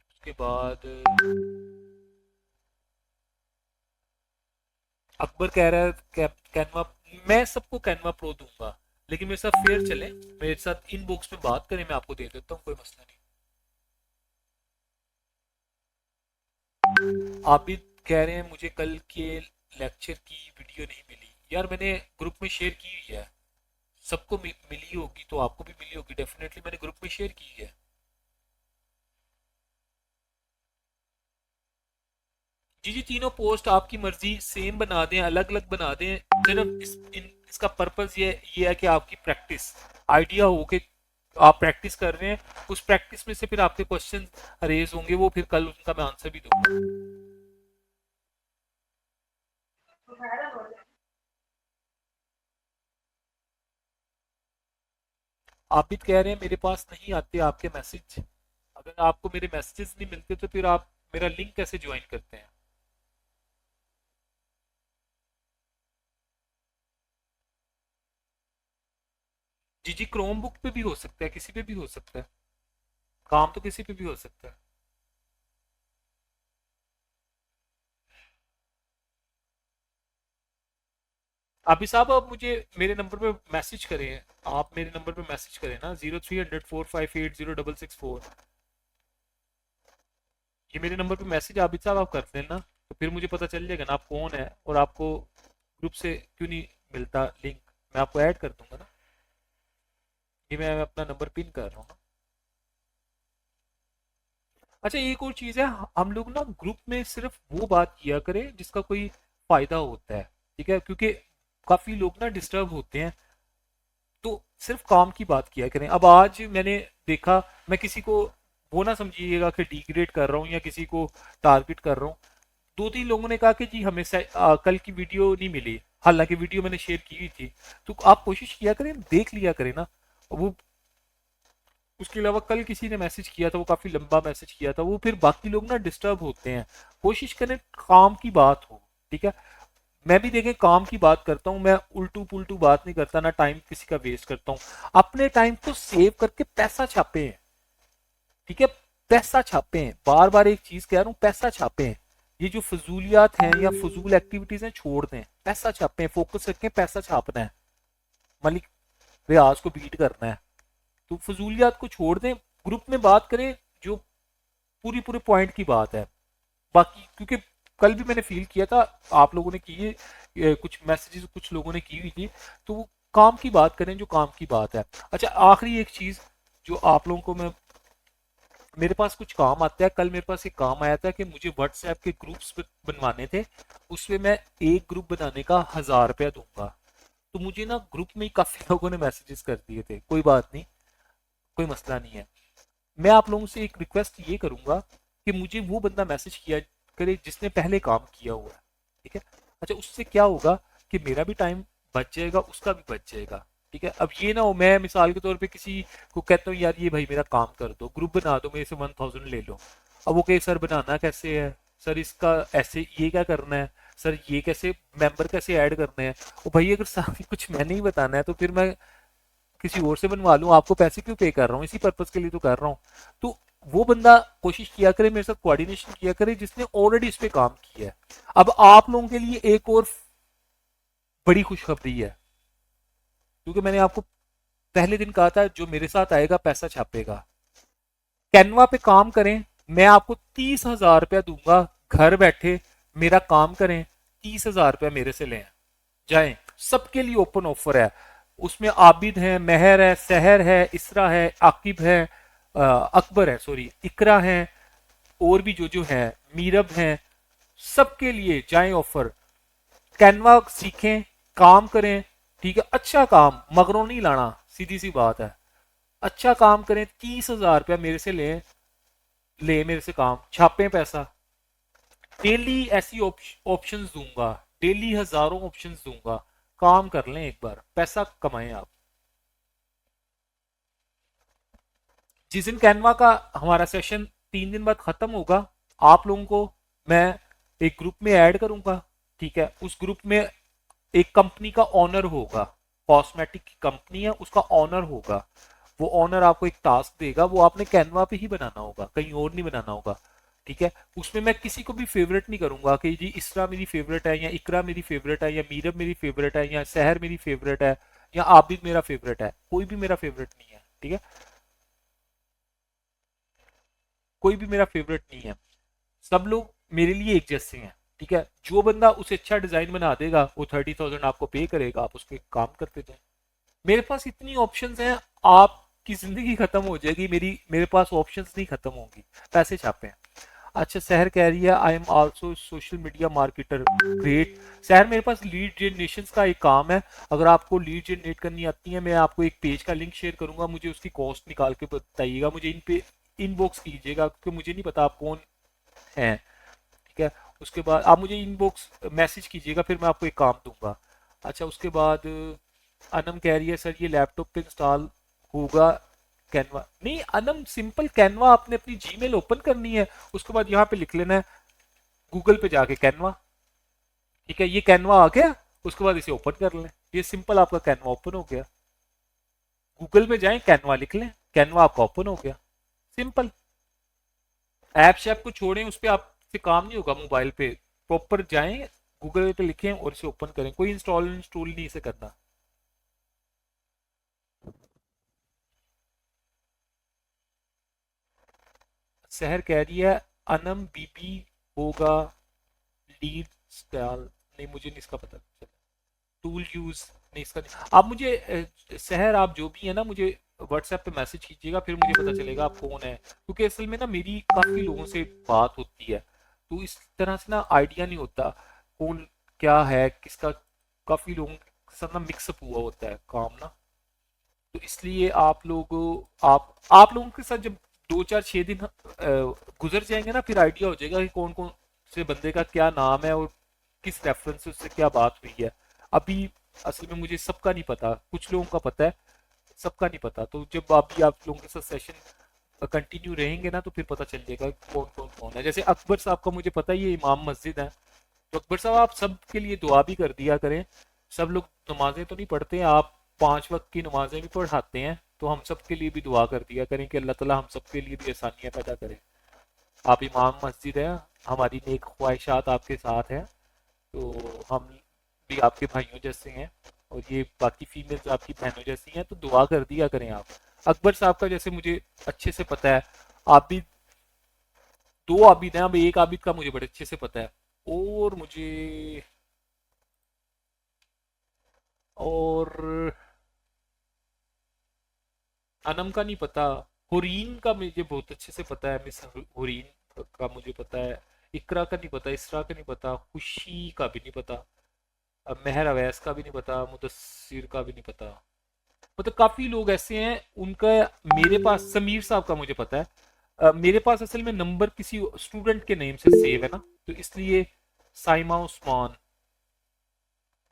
Speaker 1: उसके बाद अकबर कह रहा है कैनवा, मैं सबको कैनवा प्रो दूंगा, लेकिन मेरे साथ फेयर चले, मेरे साथ इनबॉक्स में बात करें, मैं आपको दे देता हूँ, कोई मसला नहीं। आप भी कह रहे हैं मुझे कल के लेक्चर की वीडियो नहीं मिली, यार मैंने ग्रुप में शेयर की हुई है, सबको मिली होगी तो आपको भी मिली होगी, डेफिनेटली मैंने ग्रुप में शेयर की है। जी जी, तीनों पोस्ट आपकी मर्जी सेम बना दें, अलग अलग बना दें, सिर्फ इसका पर्पस ये है कि आपकी प्रैक्टिस आइडिया हो कि आप प्रैक्टिस कर रहे हैं, उस प्रैक्टिस में से फिर आपके क्वेश्चन रेज होंगे, वो फिर कल उनका मैं आंसर भी दूंगा। आप भी कह रहे हैं मेरे पास नहीं आते आपके मैसेज, अगर आपको मेरे मैसेजेस नहीं मिलते तो फिर आप मेरा लिंक कैसे ज्वाइन करते हैं? जी जी, क्रोम बुक पे भी हो सकता है, किसी पे भी हो सकता है, काम तो किसी पे भी हो सकता है। अभी साहब आप मुझे मेरे नंबर पे मैसेज करें, आप मेरे नंबर पे मैसेज करें ना, 0300458066 4। ये मेरे नंबर पे मैसेज आबिद साहब आप कर देना, तो फिर मुझे पता चल जाएगा ना आप कौन है, और आपको ग्रुप से क्यों नहीं मिलता लिंक, मैं आपको ऐड कर दूंगा ना। ये मैं अपना नंबर पिन कर रहा हूँ ना। अच्छा एक और चीज़ है, हम लोग ना ग्रुप में सिर्फ वो बात किया करें जिसका कोई फायदा होता है, ठीक है, क्योंकि काफी लोग ना डिस्टर्ब होते हैं, तो सिर्फ काम की बात किया करें। अब आज मैंने देखा, मैं किसी को वो ना समझिएगा कि डिग्रेड कर रहा हूँ या किसी को टारगेट कर रहा हूँ, 2-3 लोगों ने कहा कि जी हमें कल की वीडियो नहीं मिली, हालांकि वीडियो मैंने शेयर की हुई थी। तो आप कोशिश किया करें, देख लिया करें ना, वो उसके अलावा कल किसी ने मैसेज किया था, वो काफी लंबा मैसेज किया था, वो फिर बाकी लोग ना डिस्टर्ब होते हैं। कोशिश करें काम की बात हो, ठीक है। मैं भी देखें काम की बात करता हूँ, मैं उल्टू पुल्टू बात नहीं करता, ना टाइम किसी का वेस्ट करता हूँ। अपने टाइम को सेव करके पैसा छापे हैं, ठीक है। पैसा छापे हैं, बार बार एक चीज कह रहा हूँ, पैसा छापे हैं। ये जो फजूलियात हैं या फजूल एक्टिविटीज हैं छोड़ दें, पैसा छापे हैं, फोकस रखें, पैसा छापना है, मलिक रियाज को बीट करना है। तो फजूलियात को छोड़ दें, ग्रुप में बात करें जो पूरी पूरे पॉइंट की बात है। बाकी क्योंकि कल भी मैंने फील किया था, आप लोगों ने किए कुछ मैसेजेस कुछ लोगों ने की हुई थी, तो वो काम की बात करें जो काम की बात है। अच्छा, आखिरी एक चीज जो आप लोगों को मैं, मेरे पास कुछ काम आता है, कल मेरे पास एक काम आया था कि मुझे व्हाट्सएप के ग्रुप्स बनवाने थे, उसमें मैं एक ग्रुप बनाने का 1000 रुपया दूंगा। तो मुझे ना ग्रुप में ही काफी लोगों ने मैसेजेस कर दिए थे, कोई बात नहीं, कोई मसला नहीं है। मैं आप लोगों से एक रिक्वेस्ट ये करूंगा कि मुझे वो बंदा मैसेज किया करे जिसने पहले काम किया हुआ है, ठीक है। अच्छा, उससे क्या होगा कि मेरा भी टाइम बच जाएगा, उसका भी बच जाएगा, ठीक है। अब ये ना हो मैं मिसाल के तौर पे किसी को कहता हूँ यार ये भाई मेरा काम कर दो, ग्रुप बना दो, मेरे से 1000 ले लो। अब वो कहे सर बनाना कैसे है, सर इसका ऐसे ये क्या करना है, सर ये कैसे मेंबर कैसे ऐड करने हैं। वो भाई अगर सारी कुछ मैंने ही बताना है तो फिर मैं किसी और से बनवा लूं, आपको पैसे क्यों पे कर रहा हूँ, इसी पर्पज के लिए तो कर रहा हूँ। तो वो बंदा कोशिश किया करे, मेरे साथ कोऑर्डिनेशन किया करे जिसने ऑलरेडी इस पे काम किया है। अब आप लोगों के लिए एक और बड़ी खुशखबरी है, क्योंकि मैंने आपको पहले दिन कहा था जो मेरे साथ आएगा पैसा छापेगा। कैनवा पे काम करें, मैं आपको 30,000 रुपया दूंगा, घर बैठे मेरा काम करें, 30,000 रुपया मेरे से लें, जाएं। सबके लिए ओपन ऑफर है, उसमें आबिद है, मेहर है, सहर है, इसरा है, आकिब है, अकबर है, सॉरी इकरा है, और भी जो जो है, मीरब है, सबके लिए जाएं ऑफर। कैनवा सीखें, काम करें, ठीक है। अच्छा काम, मगरों नहीं लाना, सीधी सी बात है। अच्छा काम करें, 30,000 रुपया मेरे से लें, ले मेरे से काम छापें पैसा। डेली ऐसी ऑप्शंस दूंगा, डेली हजारों ऑप्शंस दूंगा, काम कर लें, एक बार पैसा कमाएं आप। जिस दिन कैनवा का हमारा सेशन 3 दिन बाद खत्म होगा, आप लोगों को मैं एक ग्रुप में ऐड करूंगा, ठीक है। उस ग्रुप में एक कंपनी का ऑनर होगा, कॉस्मेटिक की कंपनी है, उसका ऑनर होगा। वो ऑनर आपको एक टास्क देगा, वो आपने कैनवा पे ही बनाना होगा, कहीं और नहीं बनाना होगा, ठीक है। उसमें मैं किसी को भी फेवरेट नहीं करूंगा कि जी इसरा मेरी फेवरेट है, या इकरा मेरी फेवरेट है, या मीरब मेरी फेवरेट है, या सहर मेरी फेवरेट है, या आबिद मेरा फेवरेट है। कोई भी मेरा फेवरेट नहीं है, ठीक है। कोई भी मेरा फेवरेट नहीं है, सब लोग मेरे लिए एक जैसे हैं, ठीक है। जो बंदा उसे अच्छा डिजाइन बना देगा वो 30,000 आपको पे करेगा, आप उसके काम करते जाए। मेरे पास इतनी ऑप्शंस हैं, आपकी जिंदगी खत्म हो जाएगी, मेरे पास ऑप्शंस नहीं खत्म होंगी, पैसे छापे हैं। अच्छा, शहर कह रही है I am also social media marketer, great. शहर, मेरे पास लीड जनरेशन का एक काम है, अगर आपको लीड जनरेट करनी आती है, मैं आपको एक पेज का लिंक शेयर करूंगा, मुझे उसकी कॉस्ट निकाल के बताइएगा, मुझे इन पे इनबॉक्स कीजिएगा, क्योंकि मुझे नहीं पता आप कौन हैं, ठीक है। उसके बाद आप मुझे इनबॉक्स मैसेज कीजिएगा, फिर मैं आपको एक काम दूंगा। अच्छा, उसके बाद अनम कह रही है सर ये लैपटॉप पे इंस्टॉल होगा कैनवा? नहीं अनम, सिंपल कैनवा आपने अपनी जीमेल ओपन करनी है, उसके बाद यहाँ पे लिख लेना है गूगल पे जाके कैनवा, ठीक है। ये कैनवा आ गया, उसके बाद इसे ओपन कर लें, ये सिंपल आपका कैनवा ओपन हो गया। गूगल में जाएं, कैनवा लिख लें, कैनवा आपका ओपन हो गया, सिंपल। ऐप शैप को छोड़ें, उस पर आपसे काम नहीं होगा मोबाइल पे, प्रॉपर जाएं गूगल पे लिखें और इसे ओपन करें, कोई इंस्टॉल नहीं इसे करना। शहर कह रही है अनम बीबी होगा लीड स्टाइल, नहीं मुझे नहीं इसका पता चला। टूल यूज, नहीं इसका नहीं। आप मुझे शहर, आप जो भी है ना, मुझे व्हाट्सएप पे मैसेज कीजिएगा, फिर मुझे पता चलेगा आप कौन है, क्योंकि असल में ना मेरी काफी लोगों से बात होती है, तो इस तरह से ना आइडिया नहीं होता कौन क्या है किसका, काफी लोगों के साथ ना मिक्सअप हुआ होता है काम ना। तो इसलिए आप लोगों के साथ जब 2 4 6 दिन गुजर जाएंगे ना, फिर आइडिया हो जाएगा कि कौन कौन से बंदे का क्या नाम है और किस रेफरेंस से उससे क्या बात हुई है। अभी असल में मुझे सबका नहीं पता, कुछ लोगों का पता है, सबका नहीं पता। तो जब अभी आप लोगों के साथ सेशन कंटिन्यू रहेंगे ना तो फिर पता चल जाएगा कौन कौन कौन है। जैसे अकबर साहब का मुझे पता है ये इमाम मस्जिद है, तो अकबर साहब आप सब के लिए दुआ भी कर दिया करें। सब लोग नमाजें तो नहीं पढ़ते हैं, आप 5 वक्त की नमाजें भी पढ़ाते हैं, तो हम सब के लिए भी दुआ कर दिया करें कि अल्लाह ताला हम सब के लिए भी आसानियां पैदा करे। आप इमाम मस्जिद है, हमारी नेक ख्वाहिशात आपके साथ है, तो हम भी आपके भाइयों जैसे हैं और ये बाकी फीमेल्स आपकी बहनों जैसी हैं, तो दुआ कर दिया करें आप। अकबर साहब का जैसे मुझे अच्छे से पता है, आप भी 2 आबिद हैं, अब एक आबिद का मुझे बड़े अच्छे से पता है। और मुझे और अनम का नहीं पता। हुरीन का मुझे बहुत अच्छे से पता है, मिस हुरीन का मुझे पता है। इकरा का नहीं पता, इसरा का नहीं पता, खुशी का भी नहीं पता, अब महर अवैस का भी नहीं पता, मुदस्सिर का भी नहीं पता। मतलब काफी लोग ऐसे हैं उनका। मेरे पास समीर साहब का मुझे पता है। मेरे पास असल में नंबर किसी स्टूडेंट के नेम से सेव है ना, तो इसलिए साइमा उस्मान।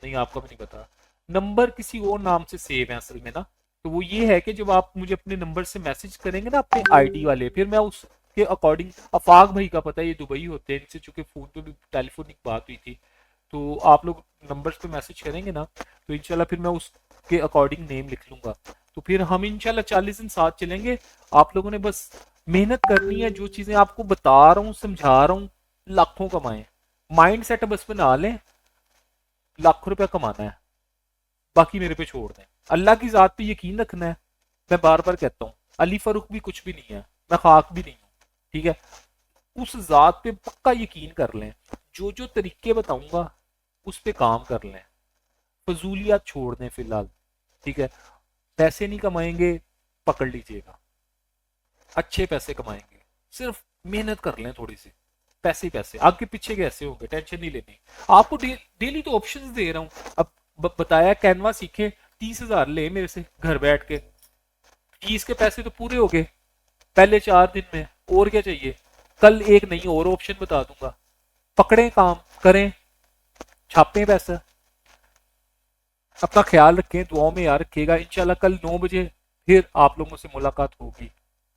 Speaker 1: नहीं, आपका भी नहीं पता। नंबर किसी और नाम से सेव है असल में ना, तो वो ये है कि जब आप मुझे अपने नंबर से मैसेज करेंगे ना अपने आईडी वाले, फिर मैं उसके अकॉर्डिंग, अफाक भाई का पता है ये दुबई होते हैं, इनसे चूंकि फोन पे भी टेलीफोनिक बात हुई थी, तो आप लोग नंबर्स पे मैसेज करेंगे ना, तो इंशाल्लाह फिर मैं उसके अकॉर्डिंग नेम लिख लूंगा। तो फिर हम इंशाल्लाह 40 दिन साथ चलेंगे। आप लोगों ने बस मेहनत करनी है, जो चीजें आपको बता रहा हूँ समझा रहा हूँ, लाखों कमाएं। माइंड सेट बस बना लें, लाखों रुपया कमाना है, बाकी मेरे पे छोड़ दें। अल्लाह की जात पे यकीन रखना है। मैं बार बार कहता हूँ, अली फरूक भी कुछ भी नहीं है, मैं खाक भी नहीं हूँ, ठीक है। उस जात पे पक्का यकीन कर लें, जो जो तरीके बताऊंगा उस पे काम कर लें, फजूलियात छोड़ दें फिलहाल, ठीक है। पैसे नहीं कमाएंगे, पकड़ लीजिएगा, अच्छे पैसे कमाएंगे, सिर्फ मेहनत कर लें थोड़ी सी। पैसे ही पैसे, आपके पीछे कैसे होंगे, टेंशन नहीं लेनी। आपको डेली तो ऑप्शंस दे रहा हूँ। अब बताया कैनवा सीखे, 30,000 ले मेरे से घर बैठ के, फीस के पैसे तो पूरे हो गए पहले 4 दिन में, और क्या चाहिए। कल एक नई और ऑप्शन बता दूंगा, पकड़े काम करें, छापें पैसा। अपना ख्याल रखें, दुआओं में याद रखिएगा। इंशाल्लाह कल 9 बजे फिर आप लोगों से मुलाकात होगी।